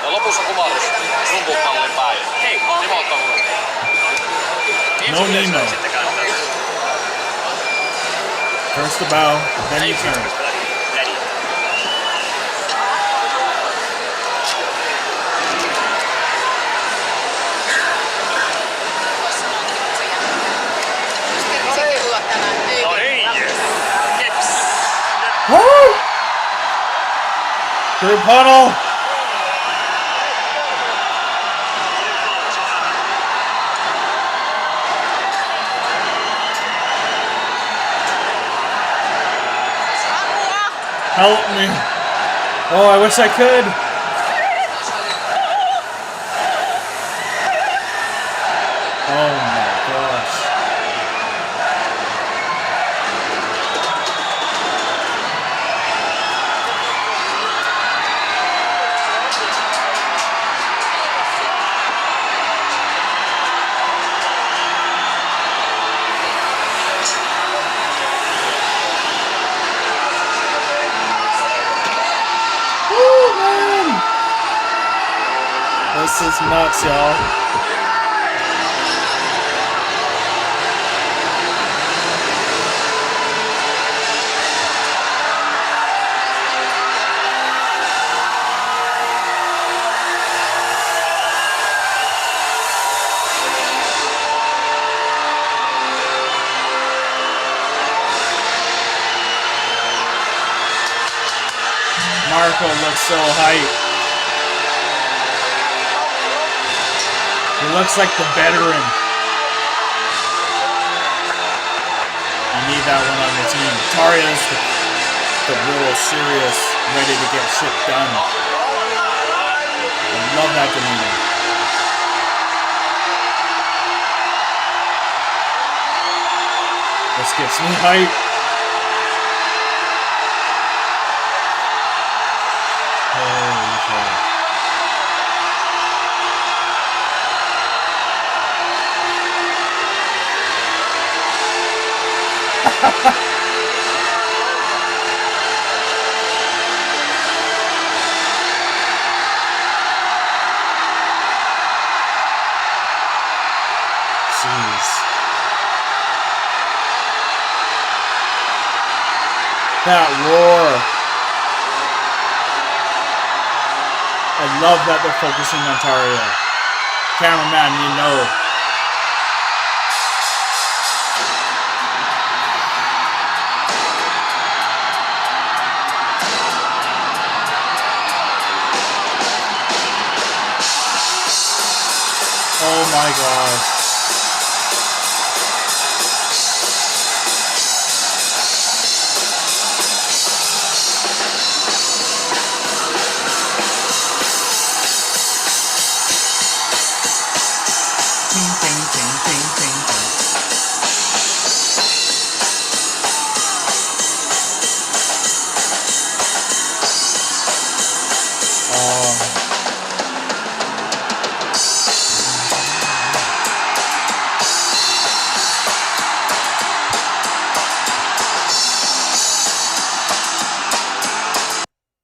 Ja lopussa kumarus. Rumpupallin päin. Hei, nimoittaa mulle. No Nemo. First the bow, then you turn. Woo! Through puddle. Help me. Oh, I wish I could. Oh my gosh. This is nuts, y'all. Marco looks so hyped. He looks like the veteran. I need that one on the team. Tarja is the real serious, ready to get shit done. I love that demeanor. This gets me hype. Holy crap. Jeez. That roar. I love that they're focusing on Taria. Cameraman, you know. Oh my god.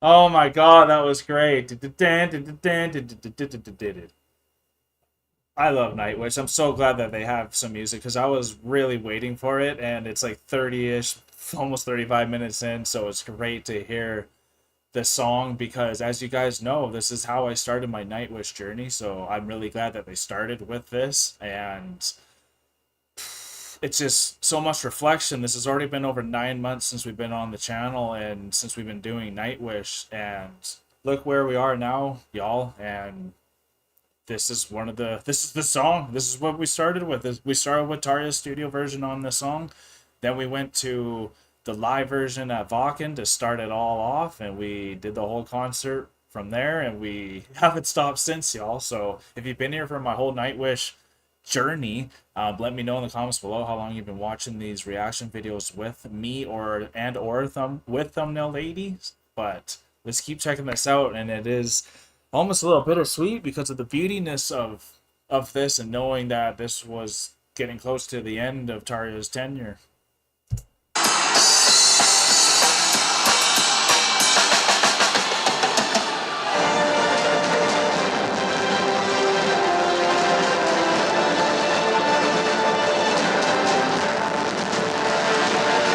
Oh my god, that was great. I love Nightwish. I'm so glad that they have some music because I was really waiting for it, and it's like 30-ish, almost 35 minutes in, so it's great to hear the song because, as you guys know, this is how I started my Nightwish journey, so I'm really glad that they started with this, and it's just so much reflection. This has already been over 9 months since we've been on the channel and since we've been doing Nightwish, and look where we are now, y'all, and this is the song. This is what we started with. We started with Taria's studio version on the song. Then we went to the live version at Vakken to start it all off, and we did the whole concert from there, and we haven't stopped since, y'all. So if you've been here for my whole Nightwish journey, let me know in the comments below how long you've been watching these reaction videos with me or with Thumbnail Ladies. But let's keep checking this out, and it is almost a little bittersweet because of the beautiness of this and knowing that this was getting close to the end of Taria's tenure.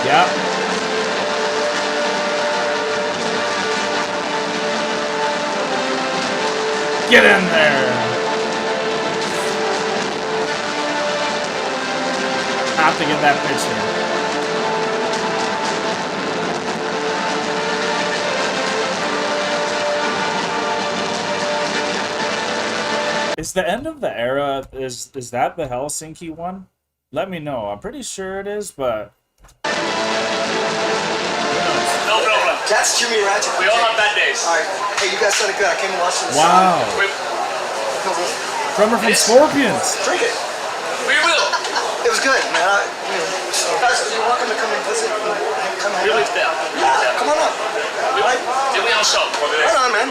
Yep. Get in there! Have to get that picture. Is the end of the era, is that the Helsinki one? Let me know. I'm pretty sure it is, but No problem. That's Jimmy Ratchet. We all have bad days. Alright. Hey, you guys sounded good. I came and watched this. wow. Drummer from Scorpions. Drink it. We will. It was good, man. Guys, you're welcome to come and visit. Come We live there. Yeah, come on up. Then we all show. Right on, man.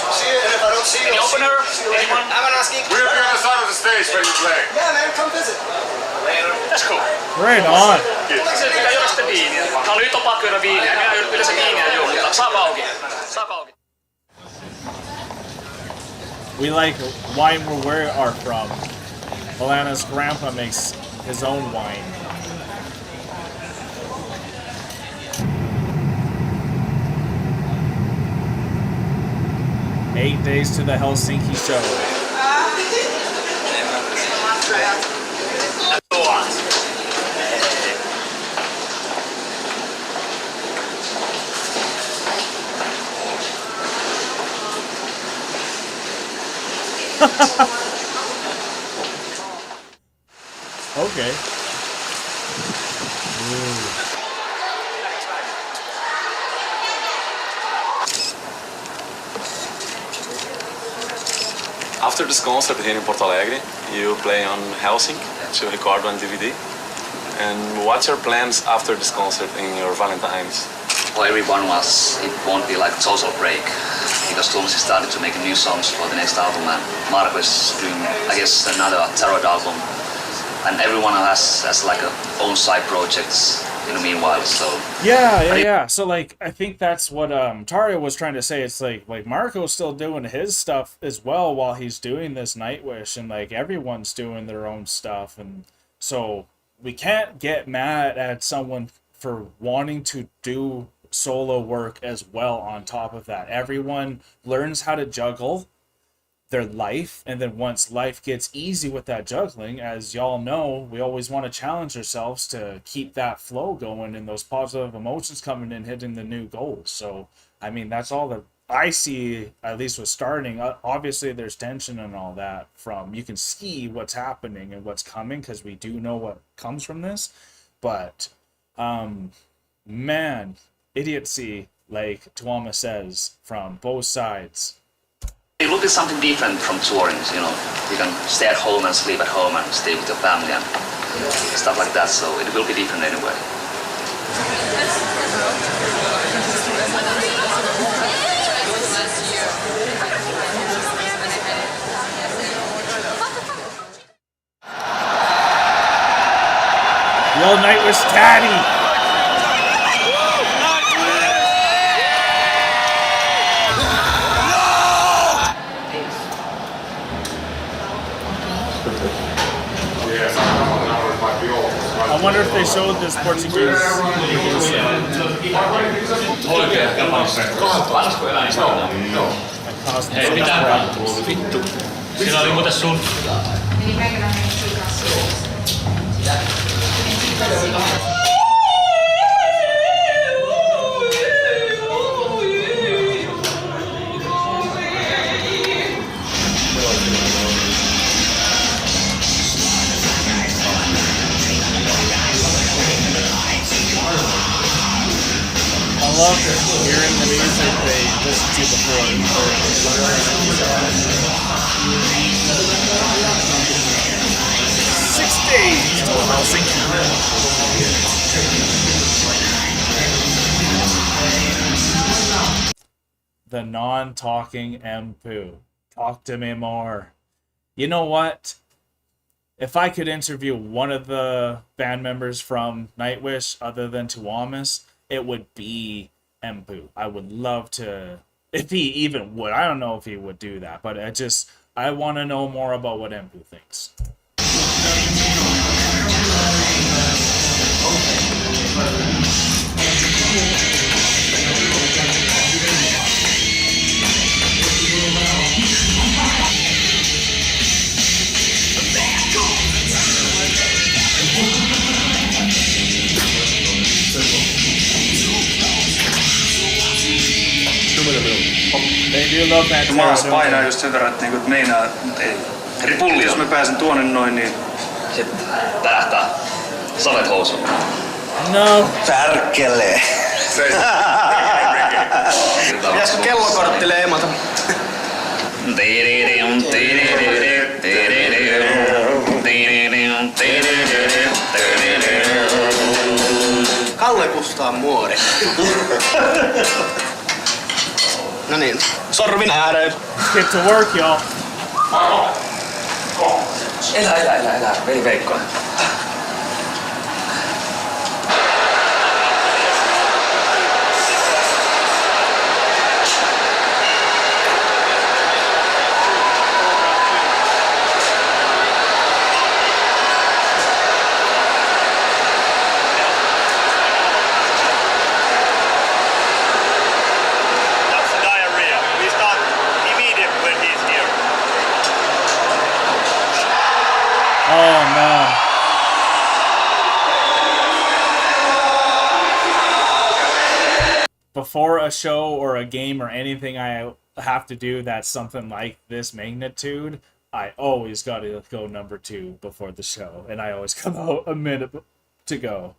See you, and if I don't see you, Any I'll see opener? you later. Anyone? I'm gonna ask you. We'll be on the side of the stage when you play. Yeah, man, come visit. That's cool. Right on. Se pitää juoda sitä viiniä. Tää oli nyt on pakko juoda viiniä. Minä yleensä viiniä juo, mutta saapa auki. Saapa auki. We like wine where we are from. Alanna's grandpa makes his own wine. Eight days to the Helsinki show. Okay. Ooh. After this concert here in Porto Alegre, you play on Helsinki to record on DVD. And what's your plans after this concert in your Valentine's? For everyone it won't be like total break because Tuomas is starting to make new songs for the next album and Marko is doing, I guess, another tarot album. And everyone has like a own side projects in the meanwhile, so... Yeah. So, like, I think that's what Tario was trying to say. It's like Marco's still doing his stuff as well while he's doing this Nightwish, and, like, everyone's doing their own stuff. And so we can't get mad at someone for wanting to do solo work as well on top of that. Everyone learns how to juggle their life, and then once life gets easy with that juggling, as y'all know, we always want to challenge ourselves to keep that flow going and those positive emotions coming in, hitting the new goals. So I mean, that's all that I see, at least with starting. Obviously there's tension and all that, from you can see what's happening and what's coming because we do know what comes from this, but man, idiocy, like Tuomas says, from both sides. It will be something different from touring, you know. You can stay at home and sleep at home and stay with your family and stuff like that, so it will be different anyway. The old Nightwish Tatty! I wonder if they showed this Portuguese. Hei, pitää vittu. Siinä oli muuten sun. I love hearing the music they listened to before. 6 days to Helsinki. The non-talking Empu. Talk to me more. You know what? If I could interview one of the band members from Nightwish other than Tuomas, it would be Empu. I would love to, if he even would. I don't know if he would do that, but I want to know more about what Empu thinks. They do love that. Maas painaa just sen verran, että niinku meinaa, ei. Ripulli jos mä pääsen tuonne noin, niin... Sitten pärähtää. Savet housuun. No. Pärkele. Pitäisikö kellokortti leimata? Kalle Kustaan muori. No niin, sorvin ääreen. Get to work, y'all. Elä. Veli Veikkonen. Oh no. Before a show or a game or anything I have to do that's something like this magnitude, I always gotta go number 2 before the show, and I always come out a minute to go.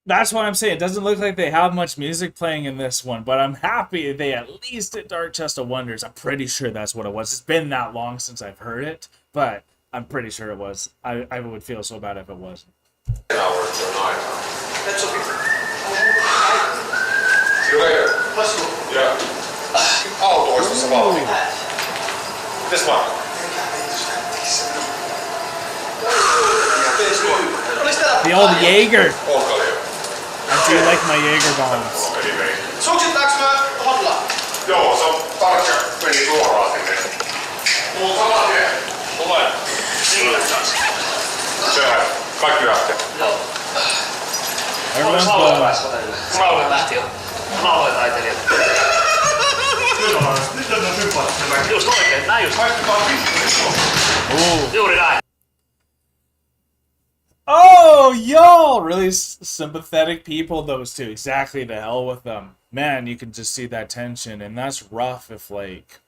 That's what I'm saying. It doesn't look like they have much music playing in this one, but I'm happy they at least did Dark Chest of Wonders. I'm pretty sure that's what it was. It's been that long since I've heard it, but I'm pretty sure it was. I would feel so bad if it wasn't. That's okay. See you later. Let's go. Yeah. Autoistussa valmiina. Mites Marko? The old Jaeger. Olkaa liian. I do like my Jaeger bombs. Suksitaanko mä hotlaan? Joo, se on tarkka meni suoraan sinne. Mulla saman tien. Tulee. Sehän. Kaikki lähtee. Joo. Everyone's Rauha lähti jo. Rauhoitaitelijat. Just oikein, näin just. Juuri näin. Oh, yo! Really sympathetic people, those two. Exactly, the hell with them. Man, you can just see that tension, and that's rough if, like,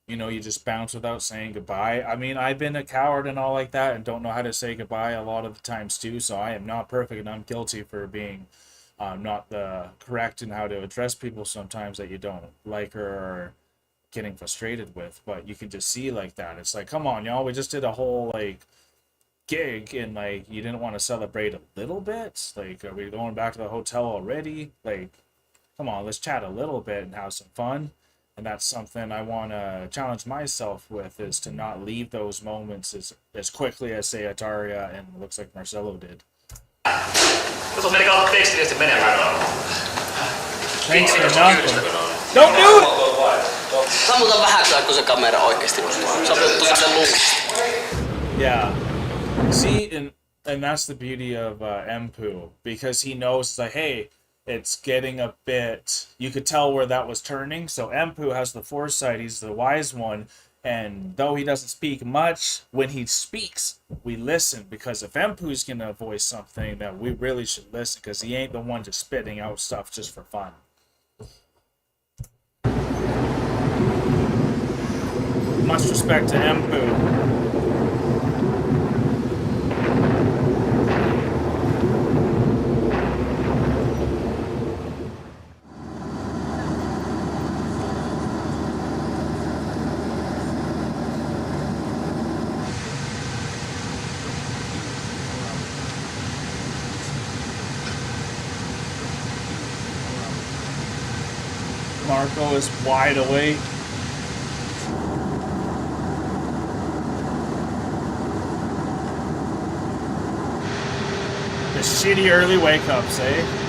you know, you just bounce without saying goodbye. I mean, I've been a coward and all like that and don't know how to say goodbye a lot of the times, too, so I am not perfect, and I'm guilty for being not the correct in how to address people sometimes that you don't like or are getting frustrated with, but you can just see like that. It's like, come on, y'all, we just did a whole, like, gig and like you didn't want to celebrate a little bit. Like, are we going back to the hotel already? Like, come on, let's chat a little bit and have some fun. And that's something I want to challenge myself with, is to not leave those moments as quickly as say Ataria and it looks like Marcelo did. Jos on meni kautta tekstiviesti menemään. Thanks for nothing. Don't do it! Sammuta vähäksi aikaa, kun se kamera oikeesti nostaa. Sammuta sen luusta. Yeah. See, and that's the beauty of Empu, because he knows, like, hey, it's getting a bit, you could tell where that was turning, so Empu has the foresight, he's the wise one, and though he doesn't speak much, when he speaks, we listen, because if Empu's gonna voice something, then we really should listen, because he ain't the one just spitting out stuff just for fun. Much respect to Empu. Marco is wide awake. The shitty early wake-ups, eh?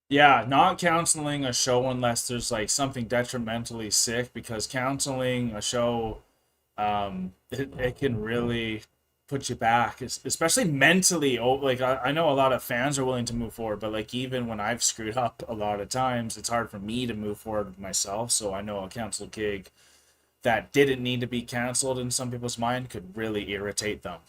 Yeah, not canceling a show unless there's like something detrimentally sick, because canceling a show, it can really put you back, especially mentally. Oh, like I know a lot of fans are willing to move forward, but like even when I've screwed up a lot of times, it's hard for me to move forward with myself. So I know a canceled gig that didn't need to be canceled in some people's mind could really irritate them.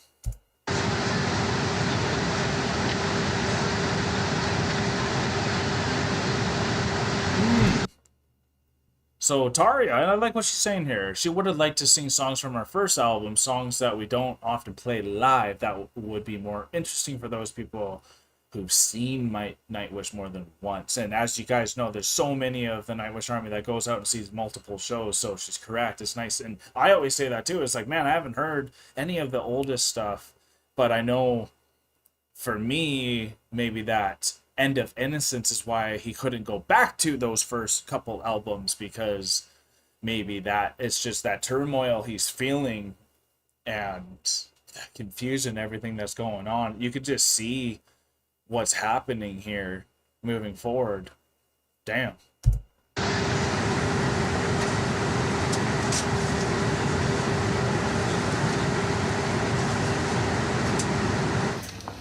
So Taria, I like what she's saying here. She would have liked to sing songs from our first album, songs that we don't often play live, that would be more interesting for those people who've seen my Nightwish more than once. And as you guys know, there's so many of the Nightwish army that goes out and sees multiple shows, so she's correct. It's nice, and I always say that too. It's like, man, I haven't heard any of the oldest stuff, but I know for me, maybe that End of Innocence is why he couldn't go back to those first couple albums, because maybe that it's just that turmoil he's feeling and confusion, everything that's going on. You could just see what's happening here moving forward. Damn.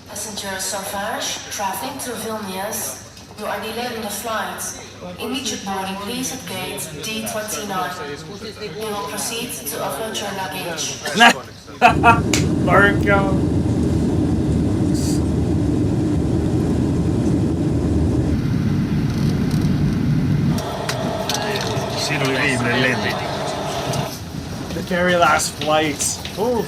Passenger Sauvage, traveling to Vilnius, You are delayed on the flight. Immediate boarding, please at gate D29. You will proceed to offload your luggage. Marco. Siinä oli viimeinen lento. The very last flight. Oof.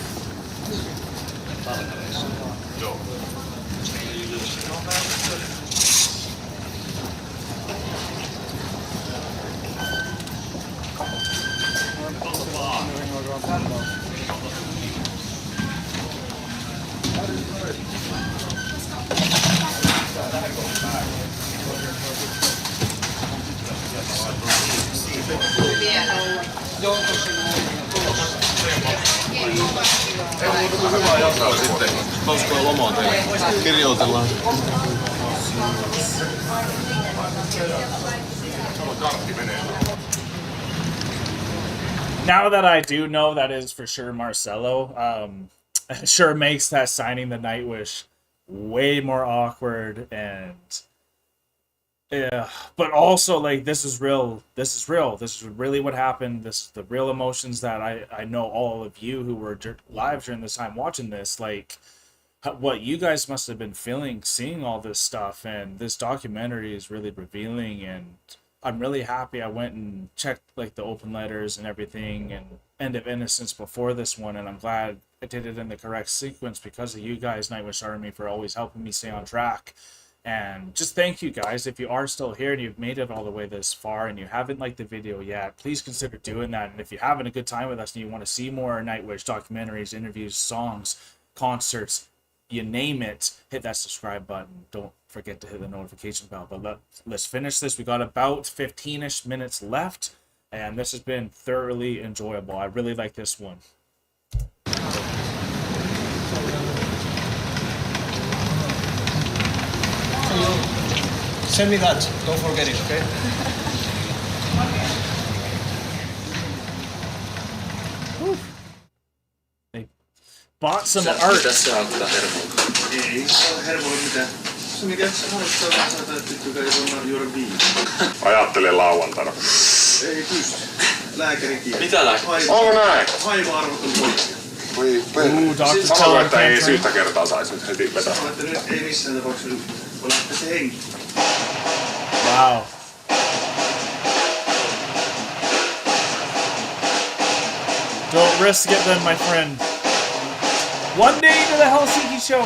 Hyvää jatkoa sitten. Hauskaa lomaa teille. Kirjoitellaan. Now that I do know that is for sure Marcelo, sure makes that signing the Nightwish way more awkward, and yeah, but also like this is real. This is real. This is really what happened. This is the real emotions that I know all of you who were live during this time watching this, like what you guys must have been feeling seeing all this stuff, and this documentary is really revealing, and I'm really happy I went and checked like the open letters and everything and End of Innocence before this one, and I'm glad I did it in the correct sequence because of you guys, Nightwish Army, for always helping me stay on track. And just thank you guys. If you are still here and you've made it all the way this far and you haven't liked the video yet, please consider doing that. And if you're having a good time with us and you want to see more Nightwish documentaries, interviews, songs, concerts, you name it, hit that subscribe button. Don't forget to hit the notification bell. But let's finish this. We got about 15-ish minutes left, and this has been thoroughly enjoyable. I really like this one. Send me that. Don't forget it, okay? They bought some art. Ei saa hermolla mitään. Se mikä sä haluat saada, että tykkää ei juoda viinaa. Ajattelen lauantaina. Ei pysty. Lääkäri kieltä. Mitä lääkäri? Onko näin? Aiva-arvoton poikki. Voi perä. Sanoiko, että ei syyttä kertaa saisi nyt heti vetää? Sanoin, että nyt ei missään tapauksessa voi lähteä se henki. Wow. Don't risk it then, my friend. One day to the Helsinki show.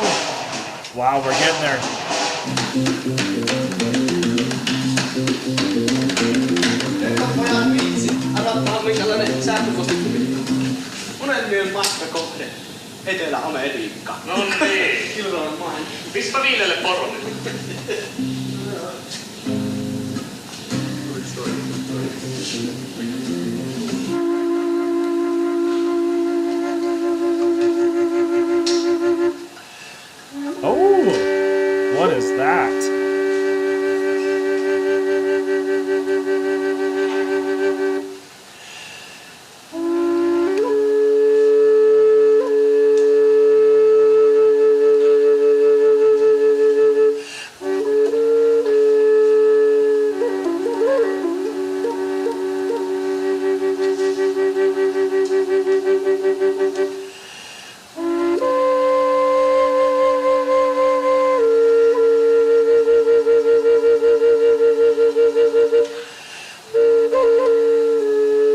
Wow, we're getting there. Unelmien matkakohde. Etelä-Amerikka. No niin. Kilroon maan. Pispä viilelle poron. Oh, what is that?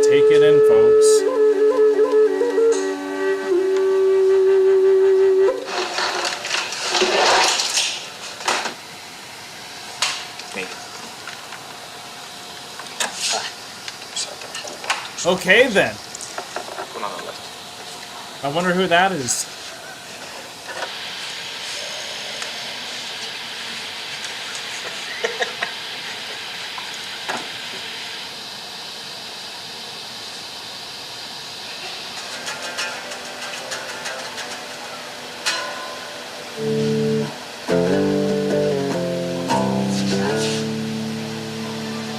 Take it in, folks. Okay then. I wonder who that is.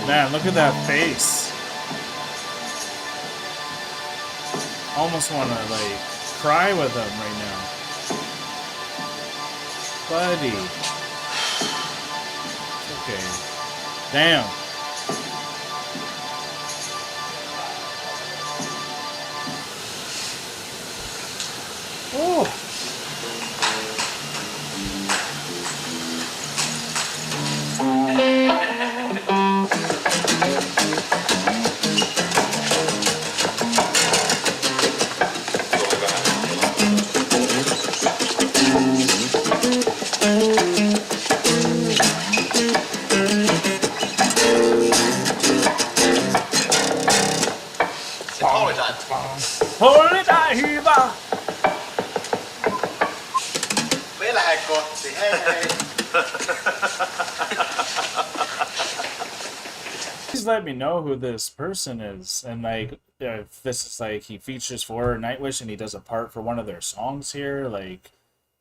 Man, look at that face. Almost want to, like, cry with him right now. Buddy. Okay. Damn. Oh. Holy hyvä. Velhä kotti, hei hei. Please let me know who this person is, and like if this is like he features for Nightwish and he does a part for one of their songs here. Like,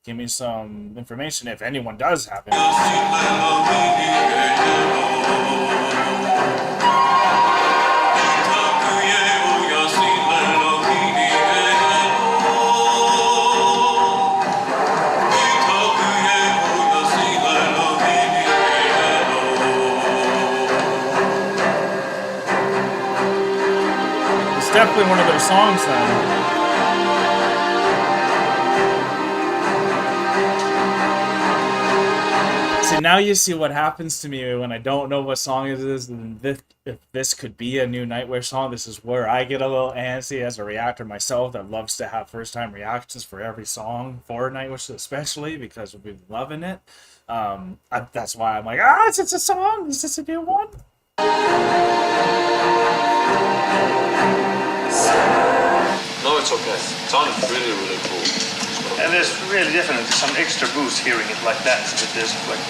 give me some information if anyone does have it. Definitely one of their songs then. See, now you see what happens to me when I don't know what song it is, and if this could be a new Nightwish song, this is where I get a little antsy as a reactor myself that loves to have first-time reactions for every song, for Nightwish especially, because we've been loving it. That's why I'm like, it's a song? Is this a new one? No, it's okay. It sounded really, really cool. And there's really definitely some extra boost hearing it like that. So that there's like,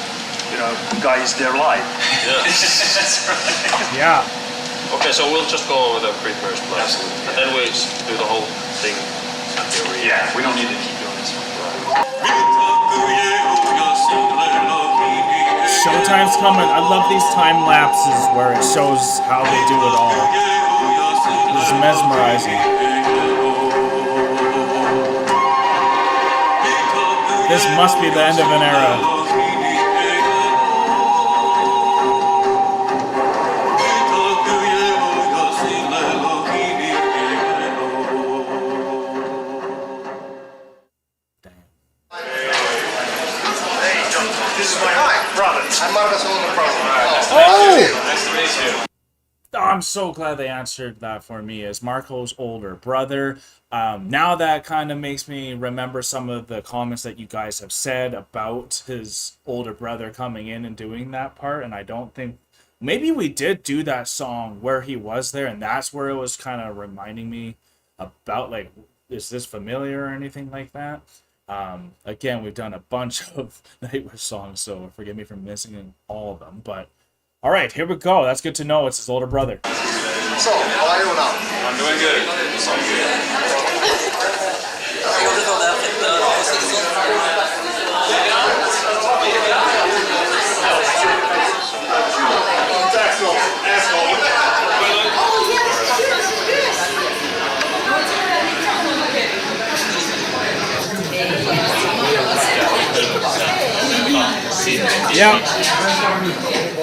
you know, guys there live. Yeah. That's right. Yeah. Okay, so we'll just go over the pre-verse blast, and then we do the whole thing. Yeah, we don't need to keep doing this one. Showtime's coming. I love these time lapses where it shows how they do it all. It's mesmerizing. This must be the end of an era. This is my brother. I'm Marcus' older brother. Nice to meet you. I'm so glad they answered that for me as Marco's older brother. Now that kind of makes me remember some of the comments that you guys have said about his older brother coming in and doing that part. And I don't think, maybe we did do that song where he was there, and that's where it was kind of reminding me about, like, is this familiar or anything like that? Again, we've done a bunch of Nightwish songs, so forgive me for missing all of them, but all right, here we go. That's good to know. It's his older brother. So, how are you now? I'm doing good. Yeah,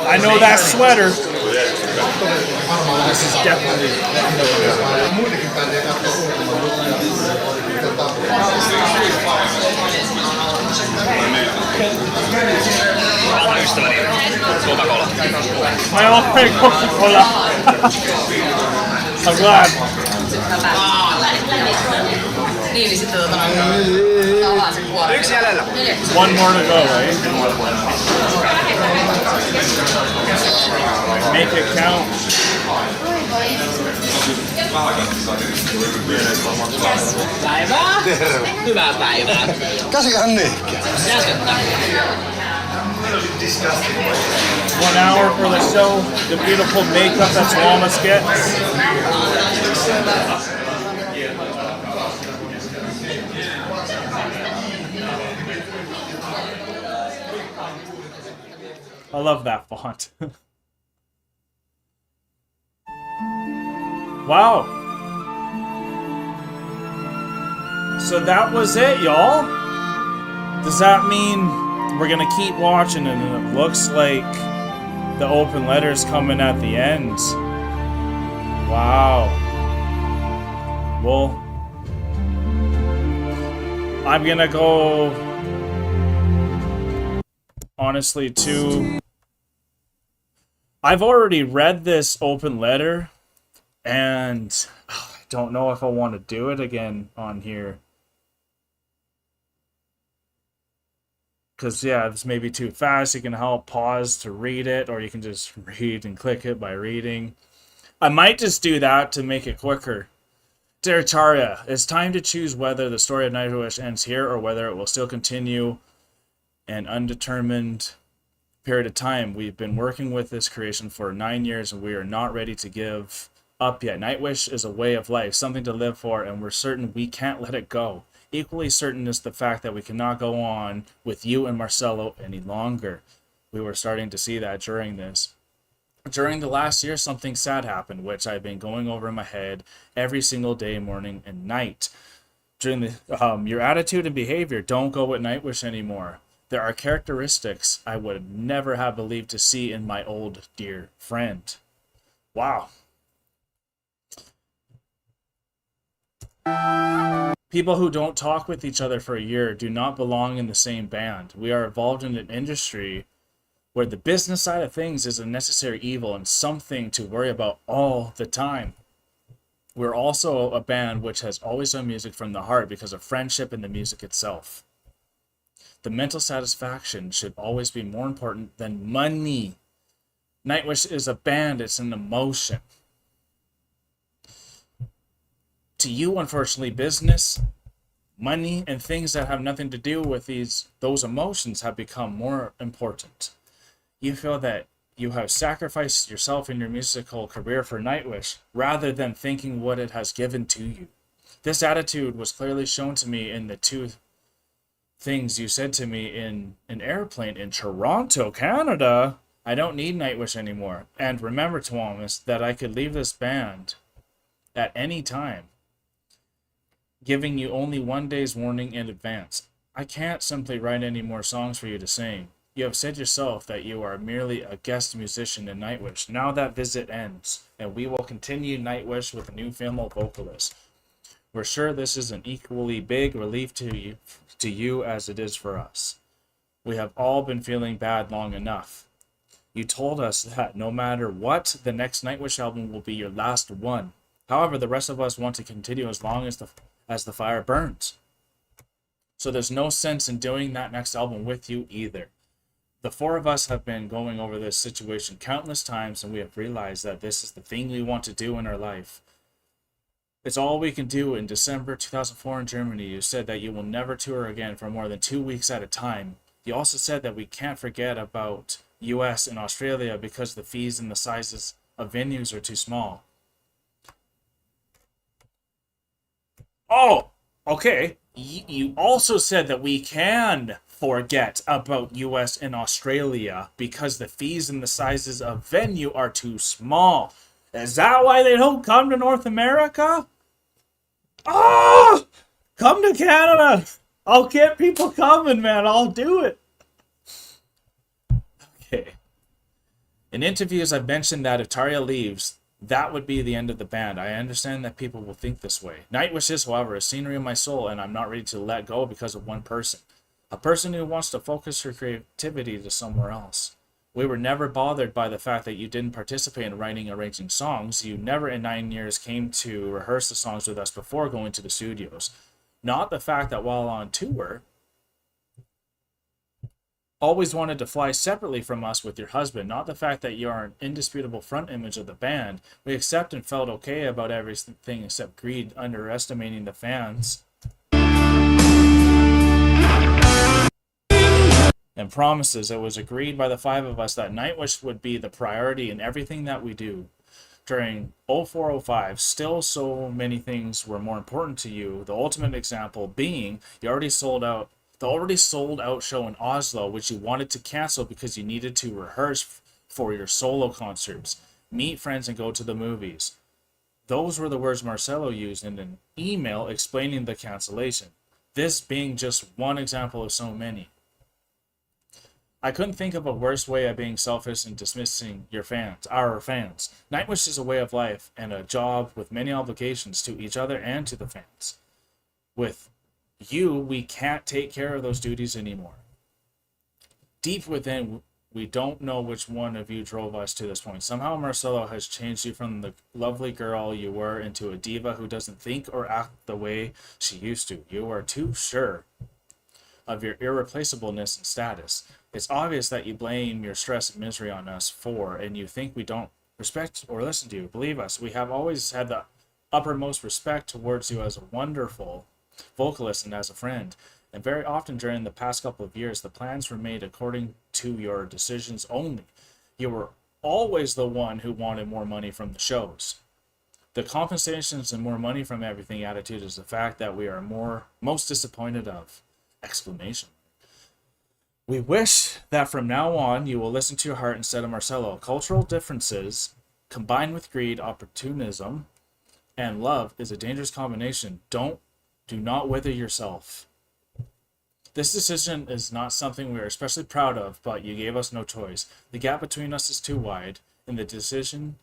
I know that sweater. This is definitely. My old friend Coca-Cola. I'm glad. One more to go, right? Make it count. Päivää! Hyvää päivää! Käsikähän niinkään. 1 hour for the show. The beautiful makeup that Swalmas gets. I love that font. Wow. So that was it, y'all. Does that mean we're gonna keep watching and it looks like The open letters coming at the end. Wow. Well, I'm gonna go, honestly, to... I've already read this open letter, and I don't know if I want to do it again on here. Because, yeah, it's maybe too fast. You can help pause to read it, or you can just read and click it by reading. I might just do that to make it quicker. Dear Charya, it's time to choose whether the story of Nightwish ends here or whether it will still continue an undetermined period of time. We've been working with this creation for 9 years and we are not ready to give up yet. Nightwish is a way of life, something to live for, and we're certain we can't let it go. Equally certain is the fact that we cannot go on with you and Marcelo any longer. We were starting to see that during this. During the last year, something sad happened, which I've been going over in my head every single day, morning and night. During the your attitude and behavior don't go with Nightwish anymore. There are characteristics I would never have believed to see in my old dear friend. Wow. People who don't talk with each other for a year do not belong in the same band. We are involved in an industry where the business side of things is a necessary evil and something to worry about all the time. We're also a band which has always done music from the heart because of friendship and the music itself. The mental satisfaction should always be more important than money. Nightwish is a band, it's an emotion. To you, unfortunately, business, money, and things that have nothing to do with those emotions have become more important. You feel that you have sacrificed yourself in your musical career for Nightwish rather than thinking what it has given to you. This attitude was clearly shown to me in the two things you said to me in an airplane in Toronto, Canada. I don't need Nightwish anymore. And remember, Thomas, that I could leave this band at any time, giving you only 1 day's warning in advance. I can't simply write any more songs for you to sing. You have said yourself that you are merely a guest musician in Nightwish. Now that visit ends, and we will continue Nightwish with a new female vocalist. We're sure this is an equally big relief to you as it is for us. We have all been feeling bad long enough. You told us that no matter what, the next Nightwish album will be your last one. However, the rest of us want to continue as long as the fire burns. So there's no sense in doing that next album with you either. The four of us have been going over this situation countless times, and we have realized that this is the thing we want to do in our life. It's all we can do. In December 2004 in Germany, you said that you will never tour again for more than 2 weeks at a time. You also said that we can't forget about US and Australia because the fees and the sizes of venues are too small. Oh, okay. You also said that we can forget about US and Australia because the fees and the sizes of venue are too small. Is that why they don't come to North America? Oh! Come to Canada! I'll get people coming, man. I'll do it. Okay. In interviews, I've mentioned that if Tarja leaves, that would be the end of the band. I understand that people will think this way. Nightwish is, however, a scenery in my soul, and I'm not ready to let go because of one person. A person who wants to focus her creativity to somewhere else. We were never bothered by the fact that you didn't participate in writing and arranging songs. You never in 9 years came to rehearse the songs with us before going to the studios. Not the fact that while on tour, always wanted to fly separately from us with your husband. Not the fact that you are an indisputable front image of the band. We accept and felt okay about everything except greed, underestimating the fans. And promises. It was agreed by the five of us that Nightwish would be the priority in everything that we do. During 0405, still so many things were more important to you. The ultimate example being the already sold out show in Oslo, which you wanted to cancel because you needed to rehearse for your solo concerts, meet friends, and go to the movies. Those were the words Marcelo used in an email explaining the cancellation. This being just one example of so many. I couldn't think of a worse way of being selfish and dismissing your fans, our fans. Nightwish is a way of life and a job with many obligations to each other and to the fans. With you, we can't take care of those duties anymore. Deep within, we don't know which one of you drove us to this point. Somehow Marcelo has changed you from the lovely girl you were into a diva who doesn't think or act the way she used to. You are too sure of your irreplaceableness and status. It's obvious that you blame your stress and misery on us and you think we don't respect or listen to you. Believe us, we have always had the uppermost respect towards you as a wonderful vocalist and as a friend. And very often during the past couple of years, the plans were made according to your decisions only. You were always the one who wanted more money from the shows. The compensations and more money from everything attitude is the fact that we are most disappointed of! Exclamation. We wish that from now on you will listen to your heart instead of Marcelo. Cultural differences combined with greed, opportunism, and love is a dangerous combination. Do not wither yourself. This decision is not something we are especially proud of, but you gave us no choice. The gap between us is too wide, and the decision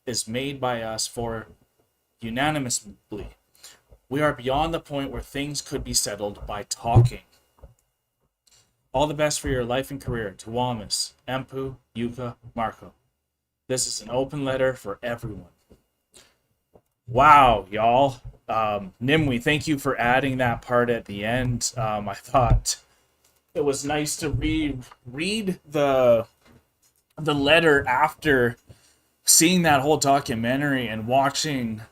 is made by us unanimously. We are beyond the point where things could be settled by talking. All the best for your life and career. Tuomas, Empu, Yuka, Marco. This is an open letter for everyone. Wow, y'all. Nimwe, thank you for adding that part at the end. I thought it was nice to read the letter after seeing that whole documentary and watching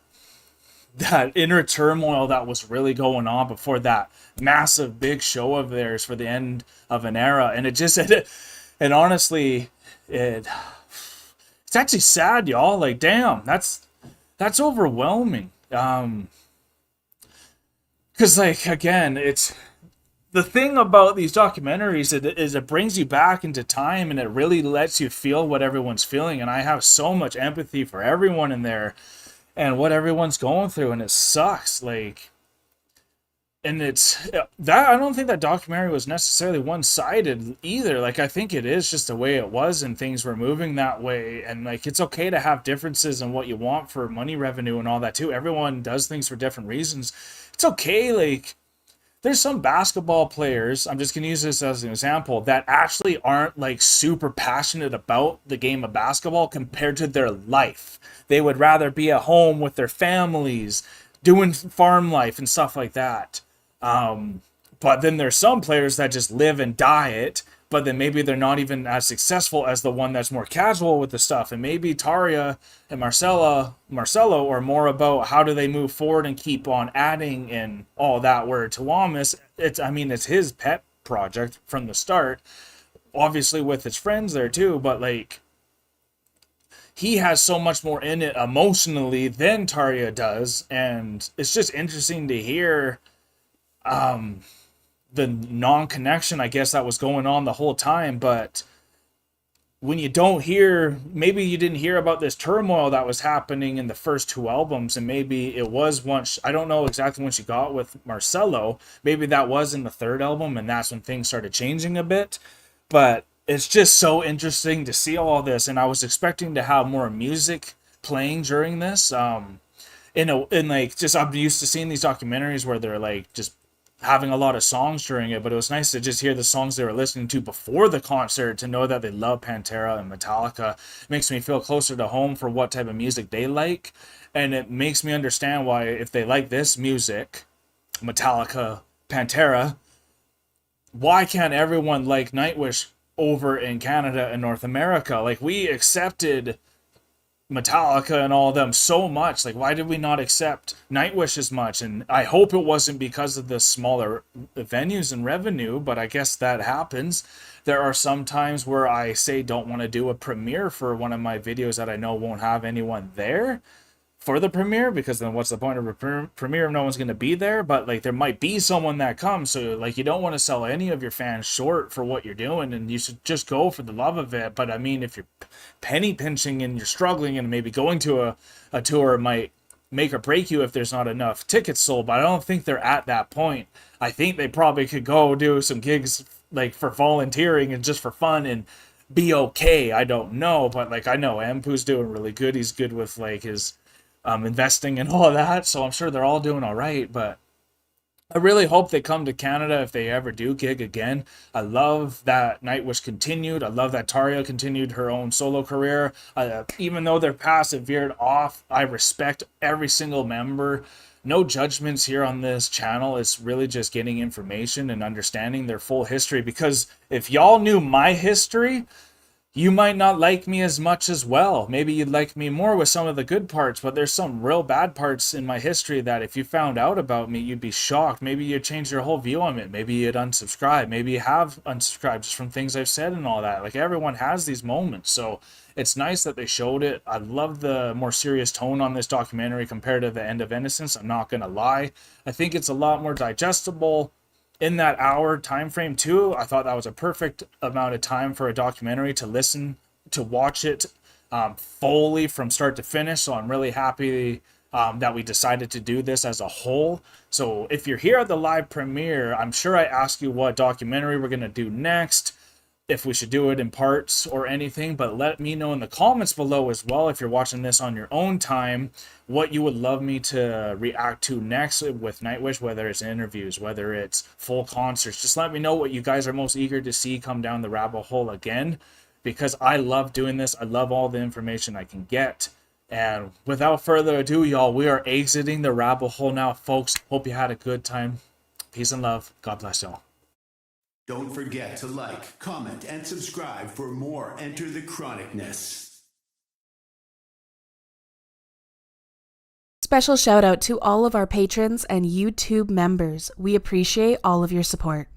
that inner turmoil that was really going on before that massive big show of theirs for the end of an era. And and honestly, it's actually sad, y'all. Like, damn, that's overwhelming. Because, like, again, it's the thing about these documentaries is it brings you back into time and it really lets you feel what everyone's feeling. And I have so much empathy for everyone in there and what everyone's going through, and it sucks. Like, and it's that I don't think that documentary was necessarily one-sided either. Like, I think it is just the way it was and things were moving that way. And like, it's okay to have differences in what you want for money revenue and all that too. Everyone does things for different reasons. It's okay. Like, there's some basketball players, I'm just going to use this as an example, that actually aren't like super passionate about the game of basketball compared to their life. They would rather be at home with their families, doing farm life and stuff like that. But then there's some players that just live and die it, but then maybe they're not even as successful as the one that's more casual with the stuff. And maybe Tarja and Marcelo are more about how do they move forward and keep on adding and all that, where Tuomas, it's his pet project from the start, obviously with his friends there too, but like, he has so much more in it emotionally than Tarja does. And it's just interesting to hear the non-connection, I guess, that was going on the whole time. But when you don't hear, maybe you didn't hear about this turmoil that was happening in the first two albums, and maybe it was once, I don't know exactly when she got with Marcelo, maybe that was in the third album, and that's when things started changing a bit. But it's just so interesting to see all this, and I was expecting to have more music playing during this. I'm used to seeing these documentaries where they're like just having a lot of songs during it, but it was nice to just hear the songs they were listening to before the concert, to know that they love Pantera and Metallica. It makes me feel closer to home for what type of music they like, and it makes me understand why, if they like this music, Metallica, Pantera, why can't everyone like Nightwish over in Canada and North America? Like, we accepted Metallica and all of them so much. Like, why did we not accept Nightwish as much? And I hope it wasn't because of the smaller venues and revenue, but I guess that happens. There are some times where I say don't want to do a premiere for one of my videos that I know won't have anyone there for the premiere, because then what's the point of a premiere if no one's going to be there? But like, there might be someone that comes, so like, you don't want to sell any of your fans short for what you're doing, and you should just go for the love of it. But I mean, if you're penny pinching and you're struggling, and maybe going to a tour might make or break you if there's not enough tickets sold, but I don't think they're at that point. I think they probably could go do some gigs like for volunteering and just for fun and be okay. I don't know, but like I know Ampu's doing really good. He's good with like his investing and all of that, so I'm sure they're all doing all right. But I really hope they come to Canada if they ever do gig again. I love that Nightwish continued. I love that Tarja continued her own solo career. Even though their paths have veered off, I respect every single member. No judgments here on this channel. It's really just getting information and understanding their full history. Because if y'all knew my history, you might not like me as much as well. Maybe you'd like me more with some of the good parts, but there's some real bad parts in my history that if you found out about me, you'd be shocked. Maybe you'd change your whole view on it. Maybe you'd unsubscribe. Maybe you have unsubscribed just from things I've said and all that. Like, everyone has these moments, so it's nice that they showed it. I love the more serious tone on this documentary compared to The End of Innocence. I'm not gonna lie. I think it's a lot more digestible in that hour time frame too. I thought that was a perfect amount of time for a documentary to listen, to watch it fully from start to finish. So I'm really happy that we decided to do this as a whole. So if you're here at the live premiere, I'm sure I asked you what documentary we're going to do next, if we should do it in parts or anything, but let me know in the comments below as well, if you're watching this on your own time, what you would love me to react to next with Nightwish, whether it's interviews, whether it's full concerts. Just let me know what you guys are most eager to see come down the rabbit hole again, because I love doing this. I love all the information I can get. And without further ado, y'all, we are exiting the rabbit hole now, folks. Hope you had a good time. Peace and love. God bless y'all. Don't forget to like, comment, and subscribe for more Enter the Chronicness. Special shout out to all of our patrons and YouTube members. We appreciate all of your support.